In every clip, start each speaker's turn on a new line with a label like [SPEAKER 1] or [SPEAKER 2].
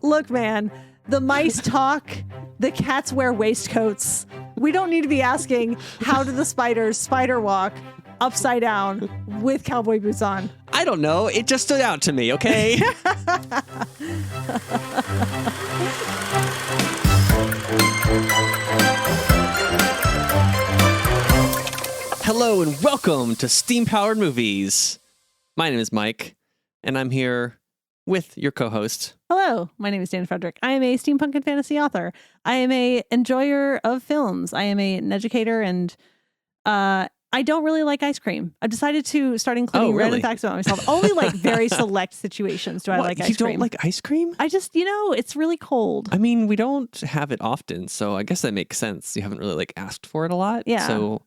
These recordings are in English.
[SPEAKER 1] Look, man, the mice talk, the cats wear waistcoats. We don't need to be asking, how do the spiders spider walk upside down with cowboy boots on?
[SPEAKER 2] I don't know. It just stood out to me, okay? Hello and welcome to Steam Powered Movies. My name is Mike, and I'm here with your co-host.
[SPEAKER 1] Hello, my name is Dana Fraedrich. I am a steampunk and fantasy author. I am a enjoyer of films. I am an educator, and I don't really like ice cream. I've decided to start including random facts about myself. Only like very select situations do I like ice cream.
[SPEAKER 2] You don't like ice cream?
[SPEAKER 1] I just, it's really cold.
[SPEAKER 2] I mean, we don't have it often, so I guess that makes sense. You haven't really asked for it a lot.
[SPEAKER 1] Yeah.
[SPEAKER 2] So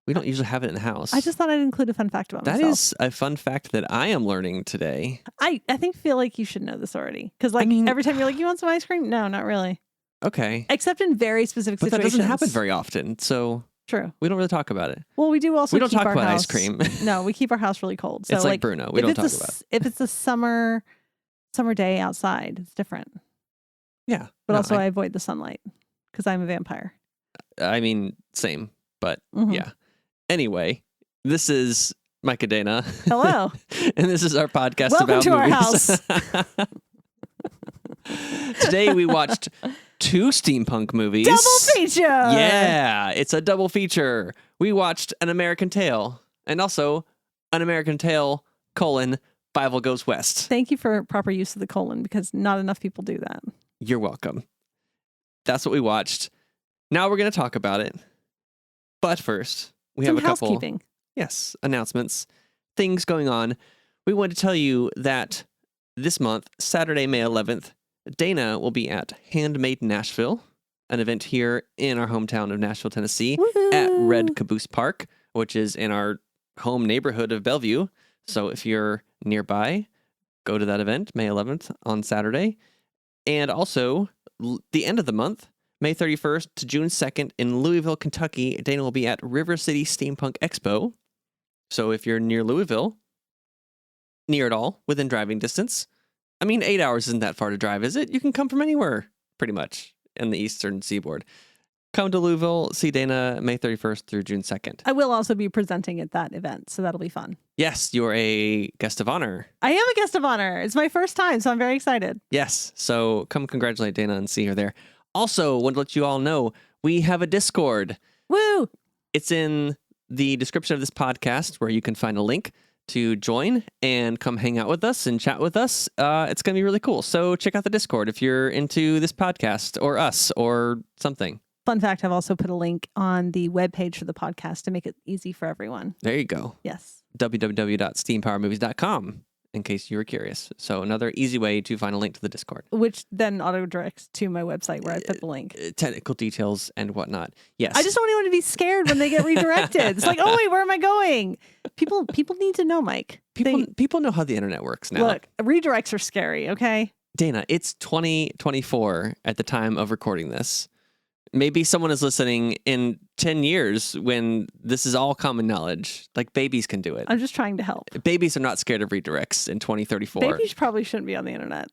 [SPEAKER 2] we don't usually have it in the house.
[SPEAKER 1] I just thought I'd include a fun fact about myself.
[SPEAKER 2] That is a fun fact that I am learning today.
[SPEAKER 1] I feel like you should know this already. Because every time you're like, you want some ice cream? No, not really.
[SPEAKER 2] Okay.
[SPEAKER 1] Except in very specific situations.
[SPEAKER 2] But that doesn't happen very often, so
[SPEAKER 1] true.
[SPEAKER 2] We don't really talk about it.
[SPEAKER 1] Well, we do also
[SPEAKER 2] We don't
[SPEAKER 1] keep
[SPEAKER 2] talk
[SPEAKER 1] our
[SPEAKER 2] about
[SPEAKER 1] house,
[SPEAKER 2] ice cream.
[SPEAKER 1] No, we keep our house really cold. So
[SPEAKER 2] it's like Bruno. We don't talk about it.
[SPEAKER 1] If it's a summer day outside, it's different.
[SPEAKER 2] Yeah.
[SPEAKER 1] But also I avoid the sunlight because I'm a vampire.
[SPEAKER 2] I mean, same. But yeah. Anyway, this is Mike and Dana.
[SPEAKER 1] Hello.
[SPEAKER 2] And this is our podcast
[SPEAKER 1] Welcome
[SPEAKER 2] about
[SPEAKER 1] to
[SPEAKER 2] movies.
[SPEAKER 1] Our house.
[SPEAKER 2] Today we watched 2 steampunk movies.
[SPEAKER 1] Double feature.
[SPEAKER 2] Yeah, it's a double feature. We watched An American Tail and also An American Tail, Fievel Goes West.
[SPEAKER 1] Thank you for proper use of the colon because not enough people do that.
[SPEAKER 2] You're welcome. That's what we watched. Now we're going to talk about it. But first, we have a couple
[SPEAKER 1] housekeeping.
[SPEAKER 2] Yes, announcements, things going on. We want to tell you that this month, Saturday, May 11th, Dana will be at Handmade Nashville, an event here in our hometown of Nashville, Tennessee, at Red Caboose Park, which is in our home neighborhood of Bellevue. So if you're nearby, go to that event, May 11th on Saturday. And also, the end of the month, May 31st to June 2nd in Louisville, Kentucky, Dana will be at River City Steampunk Expo. So if you're near Louisville, near at all, within driving distance, I mean, 8 hours isn't that far to drive, is it? You can come from anywhere, pretty much, in the eastern seaboard. Come to Louisville, see Dana May 31st through June 2nd.
[SPEAKER 1] I will also be presenting at that event, so that'll be fun.
[SPEAKER 2] Yes, you're a guest of honor.
[SPEAKER 1] I am a guest of honor. It's my first time, so I'm very excited.
[SPEAKER 2] Yes, so come congratulate Dana and see her there. Also, want to let you all know, we have a Discord.
[SPEAKER 1] Woo!
[SPEAKER 2] It's in the description of this podcast where you can find a link to join and come hang out with us and chat with us. It's going to be really cool. So check out the Discord if you're into this podcast or us or something.
[SPEAKER 1] Fun fact, I've also put a link on the webpage for the podcast to make it easy for everyone.
[SPEAKER 2] There you go.
[SPEAKER 1] Yes.
[SPEAKER 2] www.steampowermovies.com in case you were curious. So another easy way to find a link to the Discord.
[SPEAKER 1] Which then auto-directs to my website where I put the link.
[SPEAKER 2] Technical details and whatnot. Yes.
[SPEAKER 1] I just don't want anyone to be scared when they get redirected. It's like, oh wait, where am I going? People need to know, Mike.
[SPEAKER 2] People know how the internet works now.
[SPEAKER 1] Look, redirects are scary, okay?
[SPEAKER 2] Dana, it's 2024 at the time of recording this. Maybe someone is listening in 10 years when this is all common knowledge. Like babies can do it.
[SPEAKER 1] I'm just trying to help.
[SPEAKER 2] Babies are not scared of redirects in 2034.
[SPEAKER 1] Babies probably shouldn't be on the internet.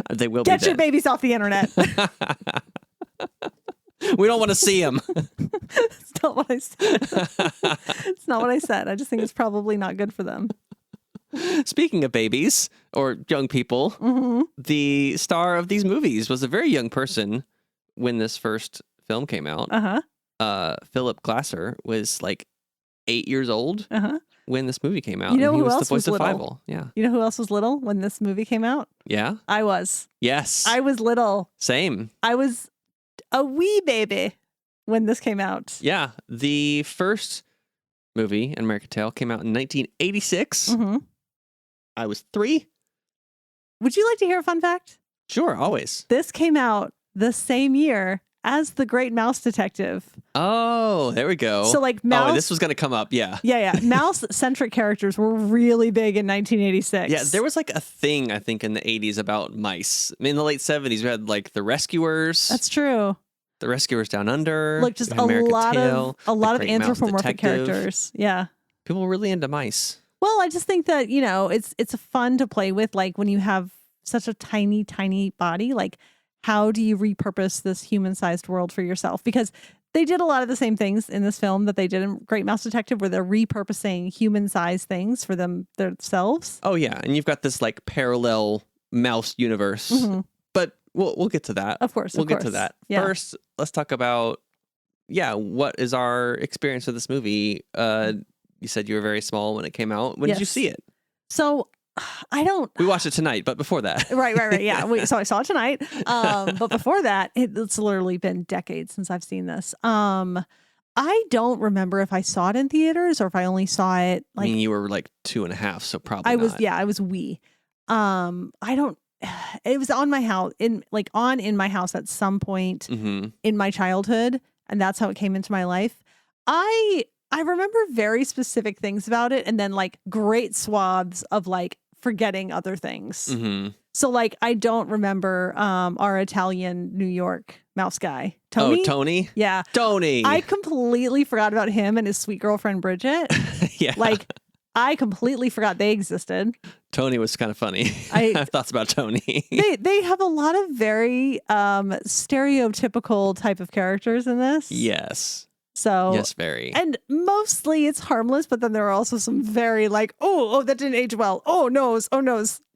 [SPEAKER 2] They will
[SPEAKER 1] Get
[SPEAKER 2] be.
[SPEAKER 1] your babies off the internet.
[SPEAKER 2] We don't want to see them.
[SPEAKER 1] That's not what I said. It's not what I said. I just think it's probably not good for them.
[SPEAKER 2] Speaking of babies or young people, the star of these movies was a very young person when this first film came out. Philip Glaser was like 8 years old when this movie came out.
[SPEAKER 1] You know
[SPEAKER 2] and he
[SPEAKER 1] who
[SPEAKER 2] was
[SPEAKER 1] else
[SPEAKER 2] the voice
[SPEAKER 1] was
[SPEAKER 2] of
[SPEAKER 1] little?
[SPEAKER 2] Fievel. Yeah.
[SPEAKER 1] You know who else was little when this movie came out?
[SPEAKER 2] Yeah.
[SPEAKER 1] I was.
[SPEAKER 2] Yes.
[SPEAKER 1] I was little.
[SPEAKER 2] Same.
[SPEAKER 1] I was a wee baby when this came out.
[SPEAKER 2] Yeah. The first movie, An American Tail, came out in 1986. I was 3.
[SPEAKER 1] Would you like to hear a fun fact?
[SPEAKER 2] Sure, always.
[SPEAKER 1] This came out the same year as The Great Mouse Detective.
[SPEAKER 2] Oh, there we go.
[SPEAKER 1] So like mouse.
[SPEAKER 2] Oh, this was going to come up. Yeah.
[SPEAKER 1] Yeah. Mouse-centric characters were really big in 1986.
[SPEAKER 2] Yeah, there was like a thing, I think, in the 80s about mice. I mean, in the late 70s, we had like The Rescuers.
[SPEAKER 1] That's true.
[SPEAKER 2] The Rescuers Down Under.
[SPEAKER 1] Look, just a lot of anthropomorphic characters. Yeah.
[SPEAKER 2] People were really into mice.
[SPEAKER 1] Well, I just think that, it's fun to play with, like when you have such a tiny, tiny body. Like, how do you repurpose this human-sized world for yourself? Because they did a lot of the same things in this film that they did in Great Mouse Detective, where they're repurposing human-sized things for themselves.
[SPEAKER 2] Oh yeah, and you've got this like parallel mouse universe, but we'll get to that.
[SPEAKER 1] Of course,
[SPEAKER 2] we'll get to that.
[SPEAKER 1] Yeah.
[SPEAKER 2] First, let's talk about what is our experience with this movie. You said you were very small when it came out. When did you see it?
[SPEAKER 1] So I don't.
[SPEAKER 2] We watched it tonight, but before that,
[SPEAKER 1] right. Yeah, so I saw it tonight. But before that, it's literally been decades since I've seen this. I don't remember if I saw it in theaters or if I only saw it. Like,
[SPEAKER 2] I mean, you were like 2.5, so probably
[SPEAKER 1] I
[SPEAKER 2] not.
[SPEAKER 1] was. Yeah, I was wee. I don't. It was on my house in my house at some point in my childhood, and that's how it came into my life. I remember very specific things about it, and then like great swaths of like forgetting other things. So like I don't remember our Italian New York mouse guy, Tony.
[SPEAKER 2] Oh, Tony?
[SPEAKER 1] Yeah.
[SPEAKER 2] Tony.
[SPEAKER 1] I completely forgot about him and his sweet girlfriend Bridget.
[SPEAKER 2] Yeah.
[SPEAKER 1] Like I completely forgot they existed.
[SPEAKER 2] Tony was kind of funny. I have thoughts about Tony.
[SPEAKER 1] They have a lot of very stereotypical type of characters in this.
[SPEAKER 2] Yes.
[SPEAKER 1] So
[SPEAKER 2] yes, very.
[SPEAKER 1] And mostly it's harmless, but then there are also some very like, oh, that didn't age well. Oh, noes.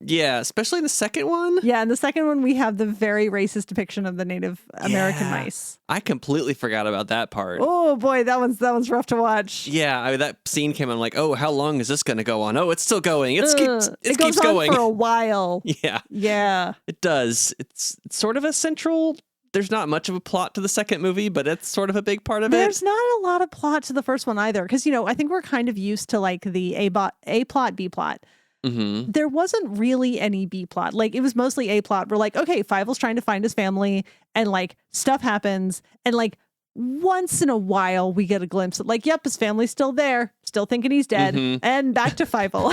[SPEAKER 2] Yeah, especially in the second one.
[SPEAKER 1] Yeah, in the second one, we have the very racist depiction of the Native American mice.
[SPEAKER 2] I completely forgot about that part.
[SPEAKER 1] Oh boy, that one's rough to watch.
[SPEAKER 2] Yeah, I mean, that scene came. I'm like, oh, how long is this going to go on? Oh, it's still going. It
[SPEAKER 1] goes
[SPEAKER 2] keeps going
[SPEAKER 1] on for a while.
[SPEAKER 2] Yeah, it does. It's sort of a central. There's not much of a plot to the second movie, but it's sort of a big part of it.
[SPEAKER 1] There's not a lot of plot to the first one either. Because, I think we're kind of used to like the A plot, B plot. There wasn't really any B plot. Like it was mostly A plot. We're like, okay, Fievel's trying to find his family and like stuff happens. And like once in a while we get a glimpse of like, yep, his family's still there, still thinking he's dead, and back to Fievel.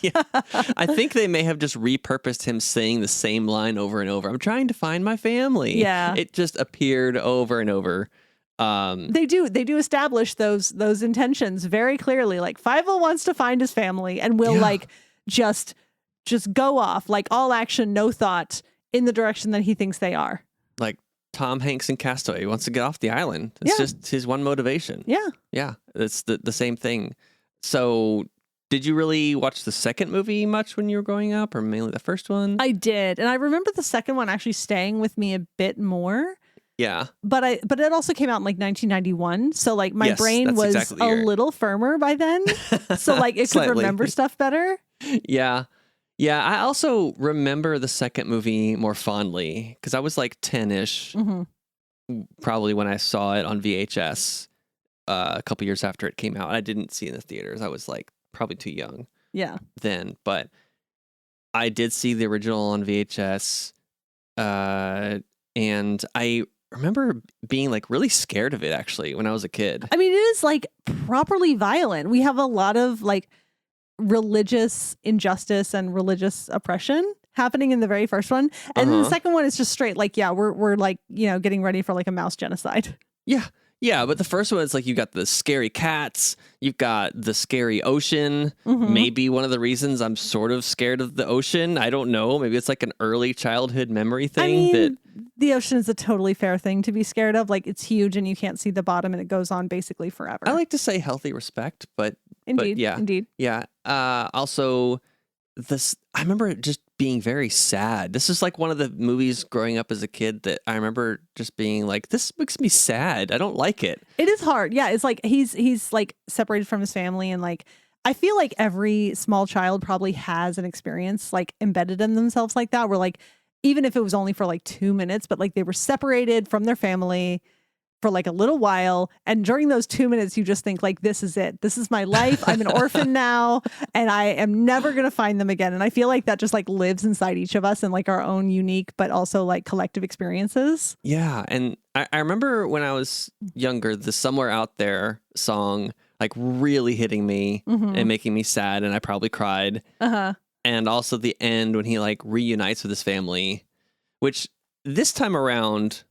[SPEAKER 2] Yeah. I think they may have just repurposed him saying the same line over and over. I'm trying to find my family.
[SPEAKER 1] Yeah.
[SPEAKER 2] It just appeared over and over.
[SPEAKER 1] They do establish those intentions very clearly. Like Fievel wants to find his family and will like just go off, like all action, no thought in the direction that he thinks they are.
[SPEAKER 2] Like Tom Hanks in Castaway. He wants to get off the island. It's just his one motivation.
[SPEAKER 1] Yeah.
[SPEAKER 2] Yeah. It's the same thing. So did you really watch the second movie much when you were growing up, or mainly the first one?
[SPEAKER 1] I did. And I remember the second one actually staying with me a bit more.
[SPEAKER 2] Yeah.
[SPEAKER 1] But it also came out in like 1991. So like my brain was exactly a little firmer by then. So like it could remember stuff better.
[SPEAKER 2] Yeah. Yeah, I also remember the second movie more fondly because I was like 10-ish, probably when I saw it on VHS a couple years after it came out. I didn't see it in the theaters. I was like probably too young then, but I did see the original on VHS, and I remember being like really scared of it actually when I was a kid.
[SPEAKER 1] I mean, it is like properly violent. We have a lot of like religious injustice and religious oppression happening in the very first one, and then the second one is just straight like we're like getting ready for like a mouse genocide.
[SPEAKER 2] Yeah, but the first one is like you got the scary cats, you've got the scary ocean. Maybe one of the reasons I'm sort of scared of the ocean, I don't know, maybe it's like an early childhood memory thing.
[SPEAKER 1] I mean, the ocean is a totally fair thing to be scared of. Like it's huge and you can't see the bottom and it goes on basically forever.
[SPEAKER 2] I like to say healthy respect, but
[SPEAKER 1] indeed.
[SPEAKER 2] Yeah. Also, I remember it just being very sad. This is like one of the movies growing up as a kid that I remember just being like, this makes me sad. I don't like it.
[SPEAKER 1] It is hard. Yeah, it's like he's like separated from his family, and like I feel like every small child probably has an experience like embedded in themselves like that, where like even if it was only for like 2 minutes, but like they were separated from their family for like a little while, and during those 2 minutes you just think like, this is it, this is my life, I'm an orphan now and I am never gonna find them again. And I feel like that just like lives inside each of us in like our own unique but also like collective experiences.
[SPEAKER 2] Yeah. And I remember when I was younger, the Somewhere Out There song like really hitting me and making me sad, and I probably cried. And also the end when he like reunites with his family, which this time around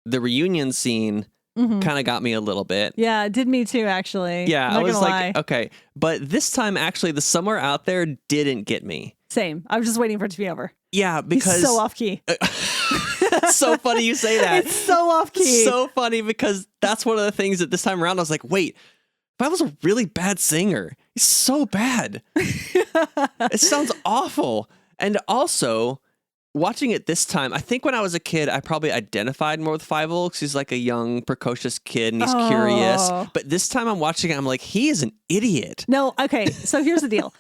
[SPEAKER 2] the reunion scene kind of got me a little bit.
[SPEAKER 1] Yeah, it did me too, actually.
[SPEAKER 2] Yeah, I was like, okay. But this time, actually, the Somewhere Out There didn't get me.
[SPEAKER 1] Same. I was just waiting for it to be over.
[SPEAKER 2] Yeah, because
[SPEAKER 1] He's so off key.
[SPEAKER 2] It's so funny you say that.
[SPEAKER 1] It's so off key.
[SPEAKER 2] So funny because that's one of the things that this time around I was like, wait, Fievel's a really bad singer. He's so bad. It sounds awful. And also, watching it this time, I think when I was a kid, I probably identified more with Fievel because he's like a young, precocious kid and he's curious. But this time I'm watching it, I'm like, he is an idiot.
[SPEAKER 1] No, okay. So here's the deal.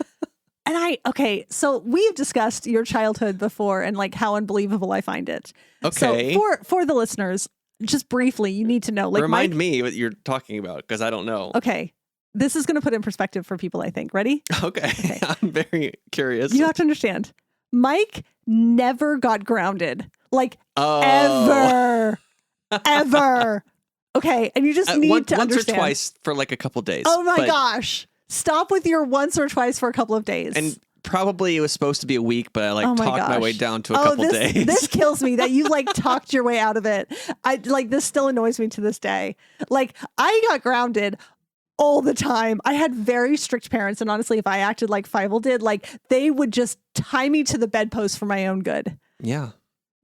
[SPEAKER 1] So we've discussed your childhood before and like how unbelievable I find it.
[SPEAKER 2] Okay.
[SPEAKER 1] So for the listeners, just briefly, you need to know. Like,
[SPEAKER 2] Remind me what you're talking about because I don't know.
[SPEAKER 1] Okay. This is going to put in perspective for people, I think. Ready?
[SPEAKER 2] Okay. I'm very curious.
[SPEAKER 1] You have to understand. Mike never got grounded. Like, ever. Ever. Okay. And you just need to understand.
[SPEAKER 2] Once or twice for like a couple days.
[SPEAKER 1] Oh my gosh. Stop with your once or twice for a couple of days.
[SPEAKER 2] And probably it was supposed to be a week, but I talked my way down to a couple days.
[SPEAKER 1] This kills me that you talked your way out of it. This still annoys me to this day. Like, I got grounded all the time. I had very strict parents, and honestly, if I acted like Fievel did, they would just tie me to the bedpost for my own good.
[SPEAKER 2] Yeah.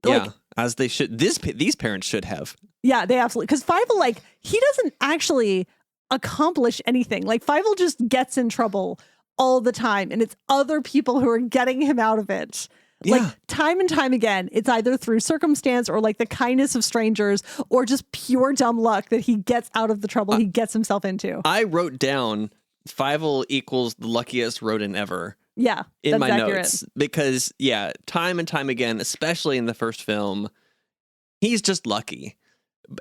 [SPEAKER 2] Yeah. As they should. These parents should have.
[SPEAKER 1] Yeah, they absolutely. Because Fievel, he doesn't actually accomplish anything. Fievel just gets in trouble all the time, and it's other people who are getting him out of it.
[SPEAKER 2] Yeah.
[SPEAKER 1] Time and time again, it's either through circumstance or the kindness of strangers or just pure dumb luck that he gets out of the trouble he gets himself into.
[SPEAKER 2] I wrote down Fievel equals the luckiest rodent ever.
[SPEAKER 1] Yeah,
[SPEAKER 2] in my
[SPEAKER 1] accurate.
[SPEAKER 2] notes because time and time again, especially in the first film, he's just lucky.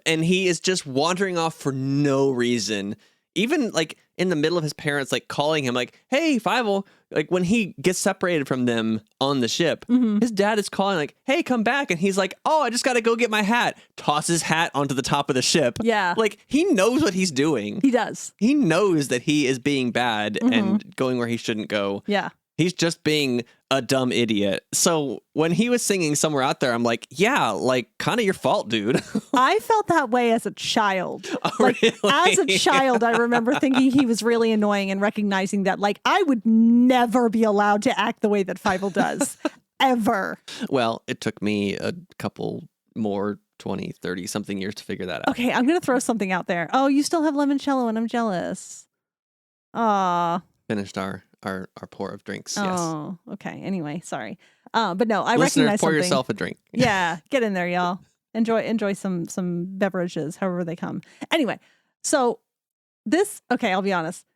[SPEAKER 2] And he is just wandering off for no reason. Even in the middle of his parents calling him hey, Fievel, when he gets separated from them on the ship, his dad is calling hey, come back. And he's oh, I just got to go get my hat. Toss his hat onto the top of the ship.
[SPEAKER 1] Yeah.
[SPEAKER 2] He knows what he's doing.
[SPEAKER 1] He does.
[SPEAKER 2] He knows that he is being bad and going where he shouldn't go.
[SPEAKER 1] Yeah.
[SPEAKER 2] He's just being a dumb idiot. So when he was singing Somewhere Out There, I'm kind of your fault, dude.
[SPEAKER 1] I felt that way as a child.
[SPEAKER 2] Oh, really?
[SPEAKER 1] As a child, I remember thinking he was really annoying and recognizing that I would never be allowed to act the way that Fievel does. Ever.
[SPEAKER 2] Well, it took me a couple more 20, 30 something years to figure that out.
[SPEAKER 1] Okay, I'm going to throw something out there. Oh, you still have limoncello and I'm jealous. Aw.
[SPEAKER 2] Finished our pour of drinks.
[SPEAKER 1] Oh, okay. Anyway, sorry. But no, I
[SPEAKER 2] Listeners,
[SPEAKER 1] recognize
[SPEAKER 2] pour
[SPEAKER 1] something.
[SPEAKER 2] yourself a drink.
[SPEAKER 1] Yeah, get in there, y'all. Enjoy some beverages, however they come. Anyway, so I'll be honest.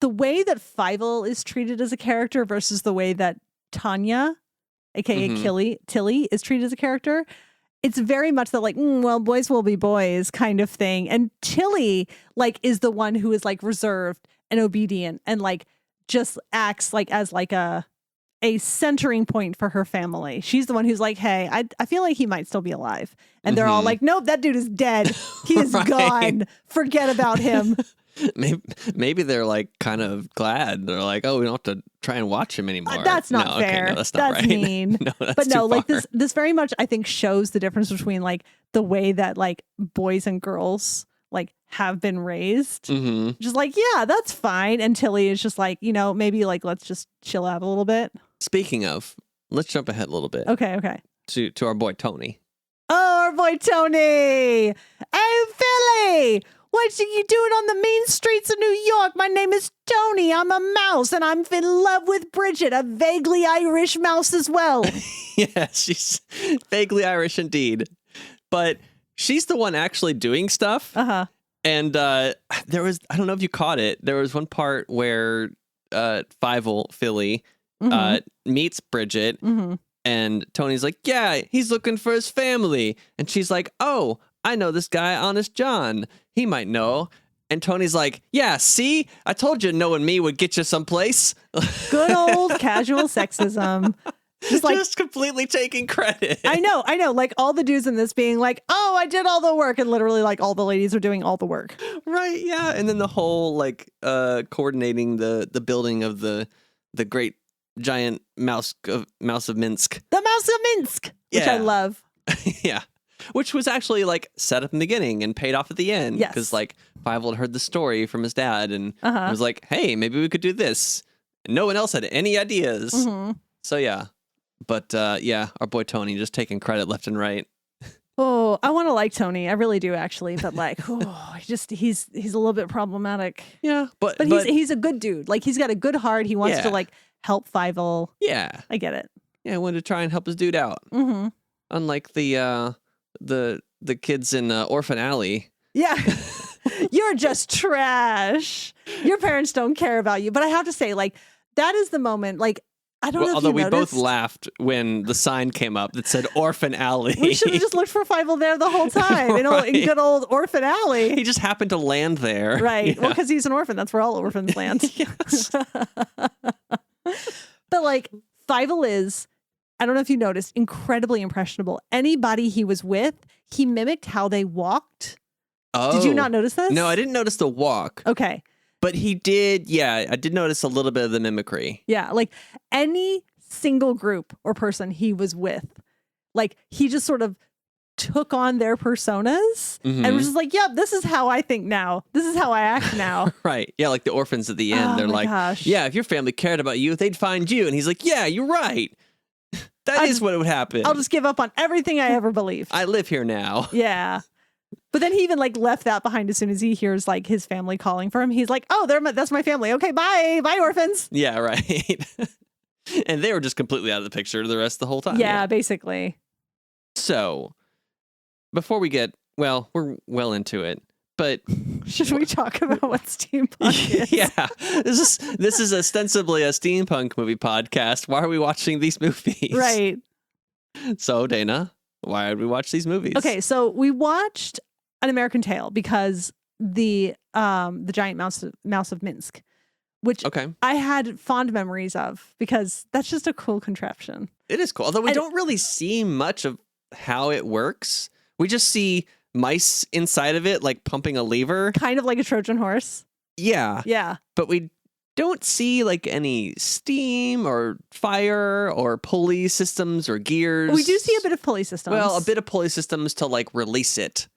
[SPEAKER 1] The way that Fievel is treated as a character versus the way that Tanya, aka Tilly, is treated as a character, it's very much that well, boys will be boys kind of thing. And Tilly is the one who is reserved and obedient and just acts as a centering point for her family. She's the one who's hey, I feel like he might still be alive. And they're all nope, that dude is dead. He is gone. Forget about him.
[SPEAKER 2] Maybe they're kind of glad. They're oh, we don't have to try and watch him anymore.
[SPEAKER 1] That's not fair.
[SPEAKER 2] Okay, no, that's not right.
[SPEAKER 1] Mean.
[SPEAKER 2] No, that's
[SPEAKER 1] but no,
[SPEAKER 2] too far.
[SPEAKER 1] this very much I think shows the difference between the way that boys and girls have been raised. Just yeah, that's fine. And Tilly is just maybe let's just chill out a little bit.
[SPEAKER 2] Speaking of, let's jump ahead a little bit.
[SPEAKER 1] Okay.
[SPEAKER 2] To our boy Tony.
[SPEAKER 1] Oh, our boy Tony. Hey, Philly. What are you doing on the mean streets of New York? My name is Tony. I'm a mouse, and I'm in love with Bridget, a vaguely Irish mouse as well.
[SPEAKER 2] Yeah, she's vaguely Irish indeed. But she's the one actually doing stuff.
[SPEAKER 1] Uh-huh.
[SPEAKER 2] And there was, I don't know if you caught it, there was one part where Fievel, Philly, meets Bridget, and Tony's yeah, he's looking for his family. And she's oh, I know this guy, Honest John. He might know. And Tony's yeah, see? I told you knowing me would get you someplace.
[SPEAKER 1] Good old casual sexism.
[SPEAKER 2] Just completely taking credit.
[SPEAKER 1] I know. All the dudes in this being oh, I did all the work. And literally all the ladies are doing all the work.
[SPEAKER 2] Right, yeah. And then the whole coordinating the building of the great giant mouse of Minsk.
[SPEAKER 1] The Mouse of Minsk, which I love.
[SPEAKER 2] Yeah. Which was actually set up in the beginning and paid off at the end.
[SPEAKER 1] Yes.
[SPEAKER 2] Because Fievel had heard the story from his dad and was hey, maybe we could do this. And no one else had any ideas. So yeah. But yeah, our boy Tony just taking credit left and right.
[SPEAKER 1] Oh, I want to like Tony. I really do, actually. But like, he's a little bit problematic.
[SPEAKER 2] Yeah, but
[SPEAKER 1] he's a good dude. Like, he's got a good heart. He wants to like help Fievel.
[SPEAKER 2] Yeah,
[SPEAKER 1] I get it.
[SPEAKER 2] Yeah, I wanted to try and help his dude out.
[SPEAKER 1] Mm-hmm.
[SPEAKER 2] Unlike the kids in Orphan Alley.
[SPEAKER 1] Yeah. You're just trash. Your parents don't care about you. But I have to say, like, that is the moment. Like, I don't know if
[SPEAKER 2] although
[SPEAKER 1] you noticed.
[SPEAKER 2] we both laughed when the sign came up that said Orphan Alley.
[SPEAKER 1] We should have just looked for Fievel there the whole time in good old Orphan Alley.
[SPEAKER 2] He just happened to land there.
[SPEAKER 1] Right.
[SPEAKER 2] Yeah.
[SPEAKER 1] Well, because he's an orphan. That's where all orphans land.
[SPEAKER 2] Yes.
[SPEAKER 1] But like, Fievel is, I don't know if you noticed, incredibly impressionable. Anybody he was with, he mimicked how they walked.
[SPEAKER 2] Oh.
[SPEAKER 1] Did you not notice this?
[SPEAKER 2] No, I didn't notice the walk.
[SPEAKER 1] Okay.
[SPEAKER 2] But he did, yeah, I did notice a little bit of the mimicry.
[SPEAKER 1] Yeah, like any single group or person he was with, like he just sort of took on their personas and was just like, yep, this is how I think now. This is how I act now.
[SPEAKER 2] Right. Yeah, like the orphans at the end. They're like, yeah, if your family cared about you, they'd find you. And he's like, yeah, you're right. That is what would happen.
[SPEAKER 1] I'll just give up on everything I ever believed.
[SPEAKER 2] I live here now.
[SPEAKER 1] Yeah. But then he even like left that behind as soon as he hears like his family calling for him. He's like, oh, that's my family. Okay, bye, orphans.
[SPEAKER 2] Yeah, right. And they were just completely out of the picture the rest of the whole time.
[SPEAKER 1] Yeah, basically.
[SPEAKER 2] So, before we get, well, we're well into it, but
[SPEAKER 1] should we talk about what steampunk is?
[SPEAKER 2] Yeah, this is ostensibly a steampunk movie podcast. Why are we watching these movies?
[SPEAKER 1] Right.
[SPEAKER 2] So, Dana, why did we watch these movies?
[SPEAKER 1] Okay, so we watched An American Tail because the giant mouse of Minsk, which I had fond memories of because that's just a cool contraption.
[SPEAKER 2] It is cool, although we don't really see much of how it works. We just see mice inside of it, like pumping a lever.
[SPEAKER 1] Kind of like a Trojan horse.
[SPEAKER 2] Yeah.
[SPEAKER 1] Yeah.
[SPEAKER 2] But we don't see like any steam or fire or pulley systems or gears.
[SPEAKER 1] We do see a bit of pulley systems.
[SPEAKER 2] Well, a bit of pulley systems to like release it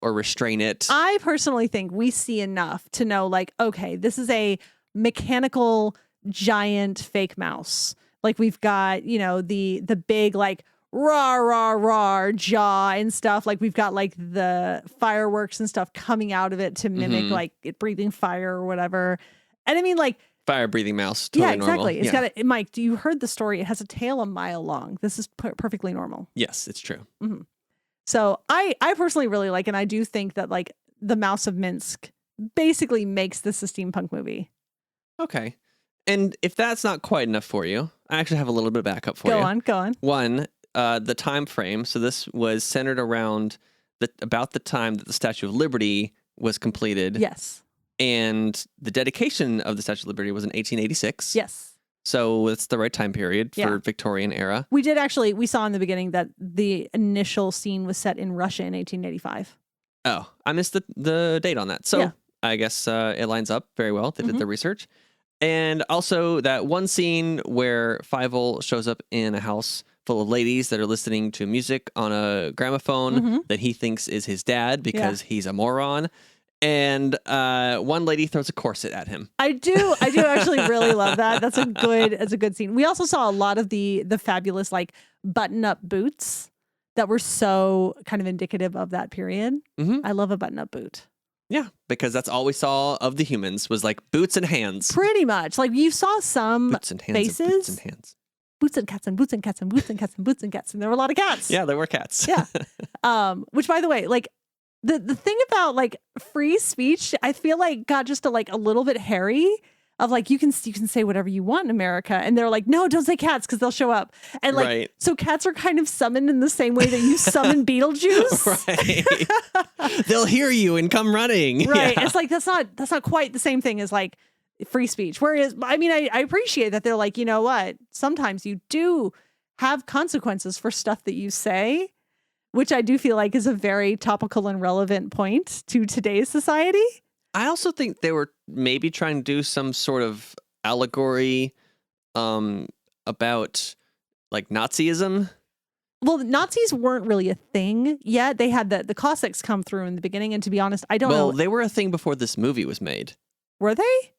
[SPEAKER 2] or restrain it.
[SPEAKER 1] I personally think we see enough to know like, okay, this is a mechanical giant fake mouse. Like we've got, the big like rah jaw and stuff. Like we've got like the fireworks and stuff coming out of it to mimic like it breathing fire or whatever. And I mean like
[SPEAKER 2] fire breathing mouse. Totally
[SPEAKER 1] yeah, exactly.
[SPEAKER 2] Normal.
[SPEAKER 1] It's got a, Mike, you heard the story. It has a tail a mile long. This is perfectly normal.
[SPEAKER 2] Yes, it's true.
[SPEAKER 1] Mm-hmm. So I personally really like, and I do think that like the Mouse of Minsk basically makes this a steampunk movie.
[SPEAKER 2] Okay. And if that's not quite enough for you, I actually have a little bit of backup for you.
[SPEAKER 1] Go on.
[SPEAKER 2] One, the time frame. So this was centered around about the time that the Statue of Liberty was completed.
[SPEAKER 1] Yes.
[SPEAKER 2] And the dedication of the Statue of Liberty was in 1886.
[SPEAKER 1] Yes.
[SPEAKER 2] So it's the right time period for Victorian era.
[SPEAKER 1] We saw in the beginning that the initial scene was set in Russia in 1885.
[SPEAKER 2] Oh, I missed the date on that. So I guess it lines up very well. They did their research. And also that one scene where Fievel shows up in a house full of ladies that are listening to music on a gramophone that he thinks is his dad because he's a moron. And one lady throws a corset at him. I do actually really love that. That's a good scene. We also saw a lot of the fabulous like button-up boots that were so kind of indicative of that period. Mm-hmm. I love a button-up boot. Yeah, because that's all we saw of the humans was like boots and hands. Pretty much. Like you saw some boots and hands faces. Boots and hands. Boots and cats and boots and cats and boots and cats and boots and cats. And there were a lot of cats. Yeah, there were cats. Yeah. Which by the way, like the thing about like free speech, I feel like got just a little bit hairy. Of like you can say whatever you want in America, and they're like, no, don't say cats because they'll show up, and like so cats are kind of summoned in the same way that you summon Beetlejuice. Right, they'll hear you and come running. Right, it's like that's not quite the same thing as like free speech. Whereas, I mean, I appreciate that they're like, you know what, sometimes you do have consequences for stuff that you say, which I do feel like is a very topical and relevant point to today's society. I also think they were maybe trying to do some sort of allegory about like Nazism. Well, Nazis weren't really a thing yet. They had the Cossacks come through in the beginning. And to be honest, I don't know. Well, they were a thing before this movie was made. Were they?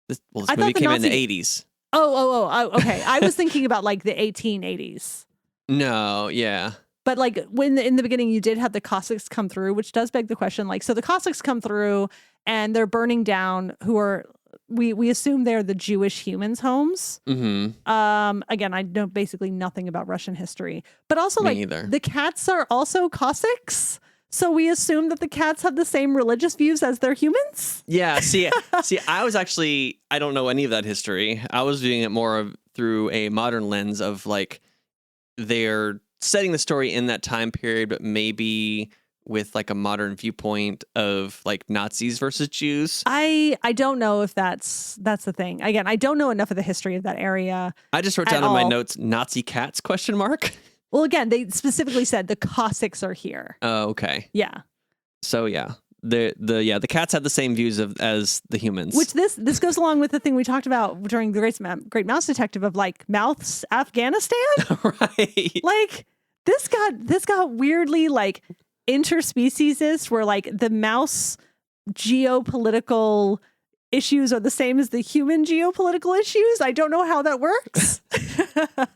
[SPEAKER 2] This movie came in the 80s.
[SPEAKER 1] Okay. I was thinking about like the 1880s.
[SPEAKER 2] No, yeah.
[SPEAKER 1] But like when in the beginning you did have the Cossacks come through, which does beg the question. Like, so the Cossacks come through and they're burning down we assume they're the Jewish humans' homes.
[SPEAKER 2] Mm-hmm.
[SPEAKER 1] Again, I know basically nothing about Russian history, but also
[SPEAKER 2] Me
[SPEAKER 1] like
[SPEAKER 2] either.
[SPEAKER 1] the cats are also Cossacks. So we assume that the cats have the same religious views as their humans.
[SPEAKER 2] Yeah. See, I don't know any of that history. I was viewing it more through a modern lens of like they're setting the story in that time period, but maybe with like a modern viewpoint of like Nazis versus Jews.
[SPEAKER 1] I don't know if that's the thing. Again, I don't know enough of the history of that area.
[SPEAKER 2] I just wrote down in my notes Nazi cats ?
[SPEAKER 1] Well, again, they specifically said the Cossacks are here.
[SPEAKER 2] Oh, okay.
[SPEAKER 1] Yeah.
[SPEAKER 2] So yeah, the cats have the same views as the humans.
[SPEAKER 1] Which this goes along with the thing we talked about during the Great Mouse Detective of like Mouth's Afghanistan.
[SPEAKER 2] Right.
[SPEAKER 1] Like this got weirdly like interspecies where like the mouse geopolitical issues are the same as the human geopolitical issues. I don't know how that works.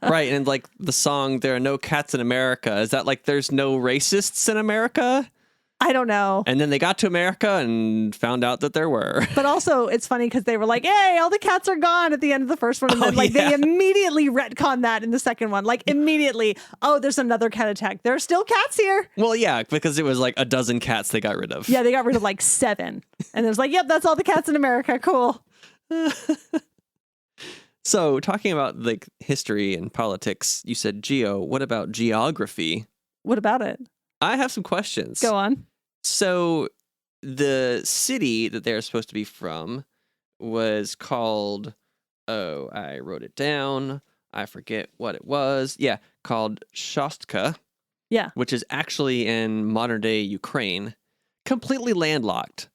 [SPEAKER 2] Right. And like the song, There Are No Cats in America. Is that like there's no racists in America?
[SPEAKER 1] I don't know.
[SPEAKER 2] And then they got to America and found out that there were.
[SPEAKER 1] But also, it's funny because they were like, hey, all the cats are gone at the end of the first one. And then they immediately retcon that in the second one. Like immediately, oh, there's another cat attack. There are still cats here.
[SPEAKER 2] Well, yeah, because it was like a dozen cats they got rid of.
[SPEAKER 1] Yeah, they got rid of like 7. And it was like, yep, that's all the cats in America. Cool.
[SPEAKER 2] So talking about like history and politics, you said geo. What about geography?
[SPEAKER 1] What about it?
[SPEAKER 2] I have some questions.
[SPEAKER 1] Go on.
[SPEAKER 2] So the city that they're supposed to be from was called, I wrote it down. I forget what it was. Yeah, called Shostka.
[SPEAKER 1] Yeah.
[SPEAKER 2] Which is actually in modern day Ukraine, completely landlocked.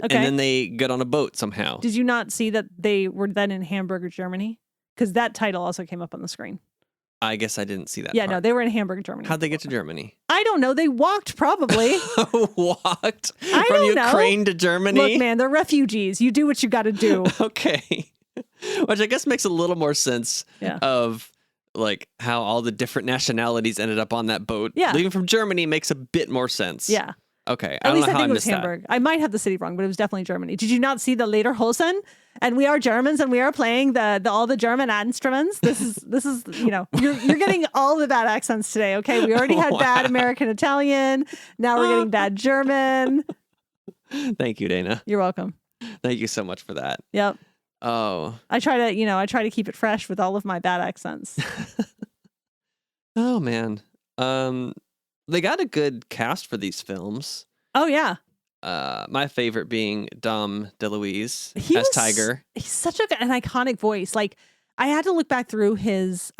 [SPEAKER 1] Okay.
[SPEAKER 2] And then they get on a boat somehow.
[SPEAKER 1] Did you not see that they were then in Hamburg, Germany? Because that title also came up on the screen.
[SPEAKER 2] I guess I didn't see that.
[SPEAKER 1] Yeah,
[SPEAKER 2] part.
[SPEAKER 1] no, they were in Hamburg, Germany.
[SPEAKER 2] How'd they get to Germany?
[SPEAKER 1] I don't know. They walked probably.
[SPEAKER 2] Walked
[SPEAKER 1] I
[SPEAKER 2] from
[SPEAKER 1] don't
[SPEAKER 2] Ukraine
[SPEAKER 1] know.
[SPEAKER 2] to Germany?
[SPEAKER 1] Look, man, they're refugees. You do what you got to do.
[SPEAKER 2] Okay. Which I guess makes a little more sense
[SPEAKER 1] Yeah.
[SPEAKER 2] of like how all the different nationalities ended up on that boat.
[SPEAKER 1] Yeah.
[SPEAKER 2] Leaving from Germany makes a bit more sense.
[SPEAKER 1] Yeah.
[SPEAKER 2] Okay.
[SPEAKER 1] At least I
[SPEAKER 2] how
[SPEAKER 1] think it was
[SPEAKER 2] missed that.
[SPEAKER 1] Hamburg. I might have the city wrong, but it was definitely Germany. Did you not see the Lederhosen? And we are Germans, and we are playing the all the German instruments. This is you're getting all the bad accents today. Okay, we already had bad American Italian. Now we're getting bad German.
[SPEAKER 2] Thank you, Dana.
[SPEAKER 1] You're welcome.
[SPEAKER 2] Thank you so much for that.
[SPEAKER 1] Yep.
[SPEAKER 2] Oh.
[SPEAKER 1] I try to keep it fresh with all of my bad accents.
[SPEAKER 2] Oh man. They got a good cast for these films.
[SPEAKER 1] Oh yeah.
[SPEAKER 2] My favorite being Dom DeLuise as
[SPEAKER 1] was
[SPEAKER 2] Tiger.
[SPEAKER 1] He's such an iconic voice. Like I had to look back through his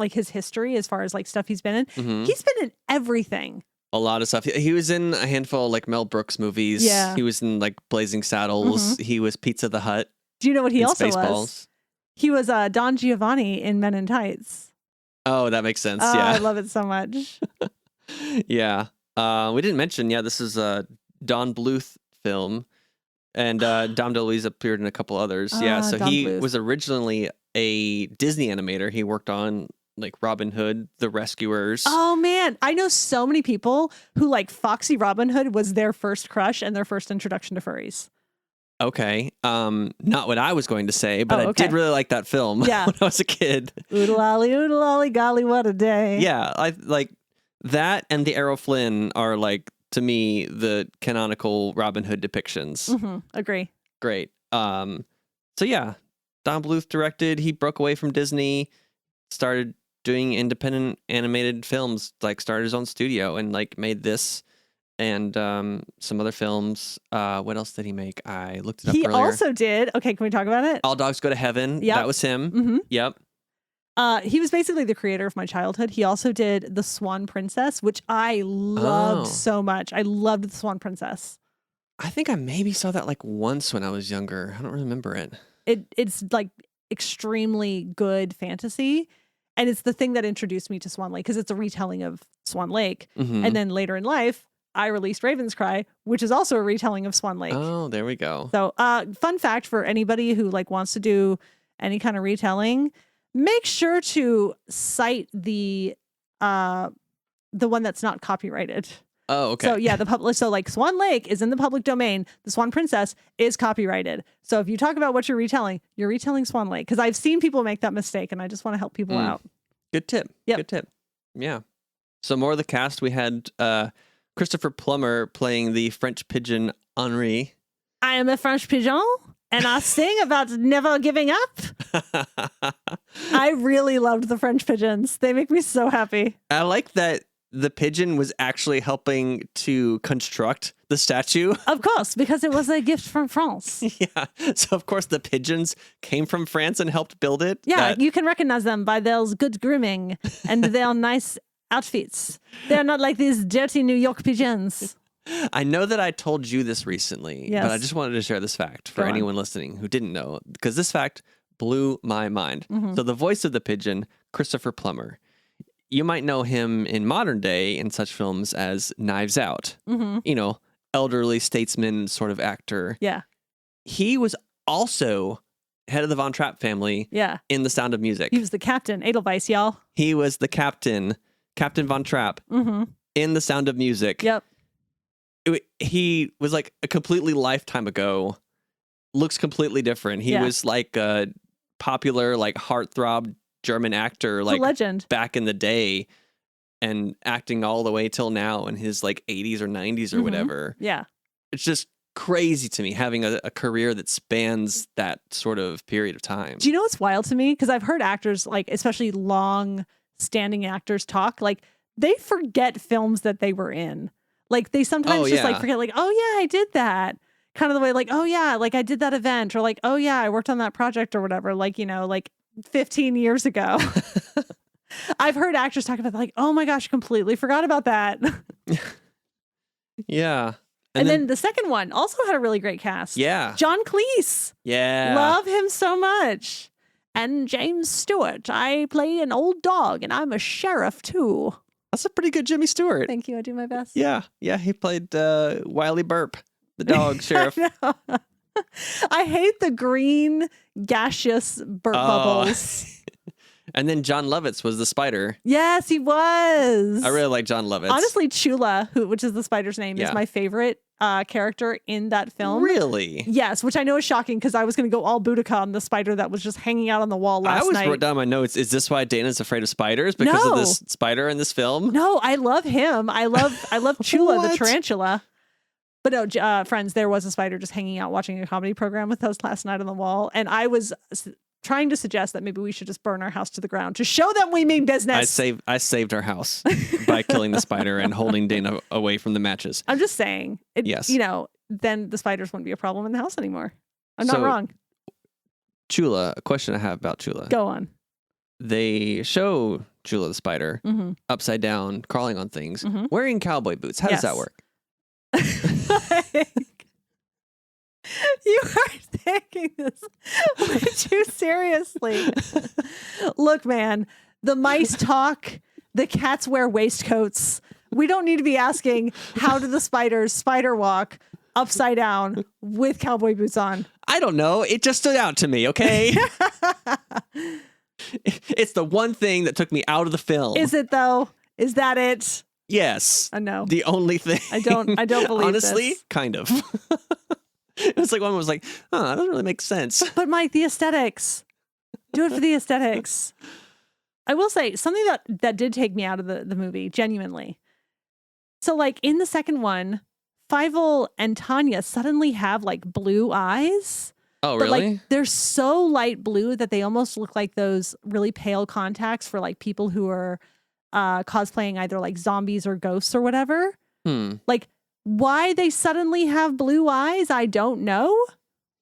[SPEAKER 1] his history as far as like stuff he's been in.
[SPEAKER 2] Mhm.
[SPEAKER 1] He's been in everything.
[SPEAKER 2] A lot of stuff. He was in a handful of like Mel Brooks movies.
[SPEAKER 1] Yeah.
[SPEAKER 2] He was in like Blazing Saddles. He was Pizza the Hut.
[SPEAKER 1] Do you know what he
[SPEAKER 2] in
[SPEAKER 1] also was?
[SPEAKER 2] Spaceballs.
[SPEAKER 1] He was Don Giovanni in Men in Tights.
[SPEAKER 2] Oh, that makes sense.
[SPEAKER 1] Oh,
[SPEAKER 2] Yeah.
[SPEAKER 1] I love it so much.
[SPEAKER 2] Yeah. We didn't mention, this is a Don Bluth film. And Dom DeLuise appeared in a couple others. So
[SPEAKER 1] Don
[SPEAKER 2] he
[SPEAKER 1] Bluth.
[SPEAKER 2] was originally a Disney animator. He worked on like Robin Hood, The Rescuers.
[SPEAKER 1] Oh man, I know so many people who like Foxy Robin Hood was their first crush and their first introduction to furries.
[SPEAKER 2] Okay. Not what I was going to say, but
[SPEAKER 1] okay.
[SPEAKER 2] I did really like that film
[SPEAKER 1] Yeah.
[SPEAKER 2] when I was a kid.
[SPEAKER 1] Oodle golly, what a day.
[SPEAKER 2] Yeah, I like that, and the Errol Flynn are like to me the canonical Robin Hood depictions.
[SPEAKER 1] Mm-hmm. Agree.
[SPEAKER 2] Great. So yeah, Don Bluth directed. He broke away from Disney, started doing independent animated films. Like started his own studio and like made this and some other films. What else did he make? I looked it up
[SPEAKER 1] He
[SPEAKER 2] earlier.
[SPEAKER 1] also did. Okay, can we talk about it?
[SPEAKER 2] All Dogs Go to Heaven.
[SPEAKER 1] Yep.
[SPEAKER 2] That was him.
[SPEAKER 1] Mm-hmm.
[SPEAKER 2] Yep.
[SPEAKER 1] He was basically the creator of my childhood. He also did The Swan Princess, which I loved so much. I loved The Swan Princess.
[SPEAKER 2] I think I maybe saw that like once when I was younger. I don't remember it.
[SPEAKER 1] It's like extremely good fantasy. And it's the thing that introduced me to Swan Lake because it's a retelling of Swan Lake.
[SPEAKER 2] Mhm.
[SPEAKER 1] And then later in life, I released Raven's Cry, which is also a retelling of Swan Lake.
[SPEAKER 2] Oh, there we go.
[SPEAKER 1] So, fun fact for anybody who like wants to do any kind of retelling, make sure to cite the one that's not copyrighted.
[SPEAKER 2] Oh, okay.
[SPEAKER 1] So yeah, so like Swan Lake is in the public domain. The Swan Princess is copyrighted. So if you talk about what you're retelling Swan Lake, because I've seen people make that mistake, and I just want to help people out.
[SPEAKER 2] Good tip.
[SPEAKER 1] Yep.
[SPEAKER 2] Good tip. Yeah. So more of the cast, we had Christopher Plummer playing the French pigeon Henri.
[SPEAKER 1] I am a French pigeon, and I sing about never giving up. I really loved the French pigeons. They make me so happy.
[SPEAKER 2] I like that the pigeon was actually helping to construct the statue.
[SPEAKER 1] Of course, because it was a gift from France.
[SPEAKER 2] Yeah. So, of course, the pigeons came from France and helped build it.
[SPEAKER 1] Yeah, you can recognize them by their good grooming and their nice outfits. They're not like these dirty New York pigeons.
[SPEAKER 2] I know that I told you this recently,
[SPEAKER 1] Yes.
[SPEAKER 2] but I just wanted to share this fact for anyone listening who didn't know, because this fact blew my mind.
[SPEAKER 1] Mm-hmm.
[SPEAKER 2] So the voice of the pigeon, Christopher Plummer, you might know him in modern day in such films as Knives Out, you know, elderly statesman sort of actor.
[SPEAKER 1] Yeah.
[SPEAKER 2] He was also head of the Von Trapp family in The Sound of Music.
[SPEAKER 1] He was the captain, Edelweiss, y'all.
[SPEAKER 2] He was the Captain Von Trapp in The Sound of Music.
[SPEAKER 1] Yep.
[SPEAKER 2] He was like a completely lifetime ago, looks completely different. He was like a popular, like heartthrob German actor, like
[SPEAKER 1] a legend
[SPEAKER 2] back in the day, and acting all the way till now in his like 80s or 90s or whatever.
[SPEAKER 1] Yeah.
[SPEAKER 2] It's just crazy to me having a career that spans that sort of period of time.
[SPEAKER 1] Do you know what's wild to me? Because I've heard actors, like especially long standing actors, talk like they forget films that they were in. Like they sometimes just like forget, like, oh yeah, I did that. Kind of the way like, oh yeah, like I did that event, or like, oh yeah, I worked on that project or whatever, like, you know, like 15 years ago. I've heard actors talk about like, oh my gosh, completely forgot about that.
[SPEAKER 2] Yeah.
[SPEAKER 1] And then the second one also had a really great cast.
[SPEAKER 2] Yeah.
[SPEAKER 1] John Cleese.
[SPEAKER 2] Yeah.
[SPEAKER 1] Love him so much. And James Stewart. I play an old dog and I'm a sheriff too.
[SPEAKER 2] That's a pretty good Jimmy Stewart.
[SPEAKER 1] Thank you. I do my best.
[SPEAKER 2] Yeah. Yeah. He played Wiley Burp, the dog sheriff.
[SPEAKER 1] I hate the green gaseous burp bubbles.
[SPEAKER 2] And then John Lovitz was the spider.
[SPEAKER 1] Yes, he was.
[SPEAKER 2] I really like John Lovitz.
[SPEAKER 1] Honestly, Chula, which is the spider's name, is my favorite character in that film.
[SPEAKER 2] Really?
[SPEAKER 1] Yes, which I know is shocking because I was going to go all Boudica on the spider that was just hanging out on the wall last night.
[SPEAKER 2] I always wrote down my notes. Is this why Dana's afraid of spiders? Because of this spider in this film?
[SPEAKER 1] No, I love him. I love Chula, the tarantula. But no, friends, there was a spider just hanging out watching a comedy program with us last night on the wall. And I was trying to suggest that maybe we should just burn our house to the ground to show them we mean business.
[SPEAKER 2] I saved our house by killing the spider and holding Dana away from the matches.
[SPEAKER 1] I'm just saying.
[SPEAKER 2] Yes.
[SPEAKER 1] You know, then the spiders wouldn't be a problem in the house anymore. I'm not wrong.
[SPEAKER 2] Chula, a question I have about Chula.
[SPEAKER 1] Go on.
[SPEAKER 2] They show Chula the spider upside down, crawling on things, wearing cowboy boots. How does that work? You are taking this way
[SPEAKER 1] too seriously. Look, man, the mice talk, the cats wear waistcoats. We don't need to be asking how do the spiders spider walk upside down with cowboy boots on.
[SPEAKER 2] I don't know. It just stood out to me, okay? It's the one thing that took me out of the film.
[SPEAKER 1] Is it though? Is that it?
[SPEAKER 2] Yes.
[SPEAKER 1] I know.
[SPEAKER 2] The only thing.
[SPEAKER 1] I don't believe
[SPEAKER 2] honestly,
[SPEAKER 1] this.
[SPEAKER 2] kind of. It was like one was like, oh, that doesn't really make sense.
[SPEAKER 1] But Mike, the aesthetics. Do it for the aesthetics. I will say something that did take me out of the movie, genuinely. So like in the second one, Fievel and Tanya suddenly have like blue eyes.
[SPEAKER 2] Oh,
[SPEAKER 1] but
[SPEAKER 2] really?
[SPEAKER 1] Like they're so light blue that they almost look like those really pale contacts for like people who are cosplaying either like zombies or ghosts or whatever. Like why they suddenly have blue eyes, I don't know.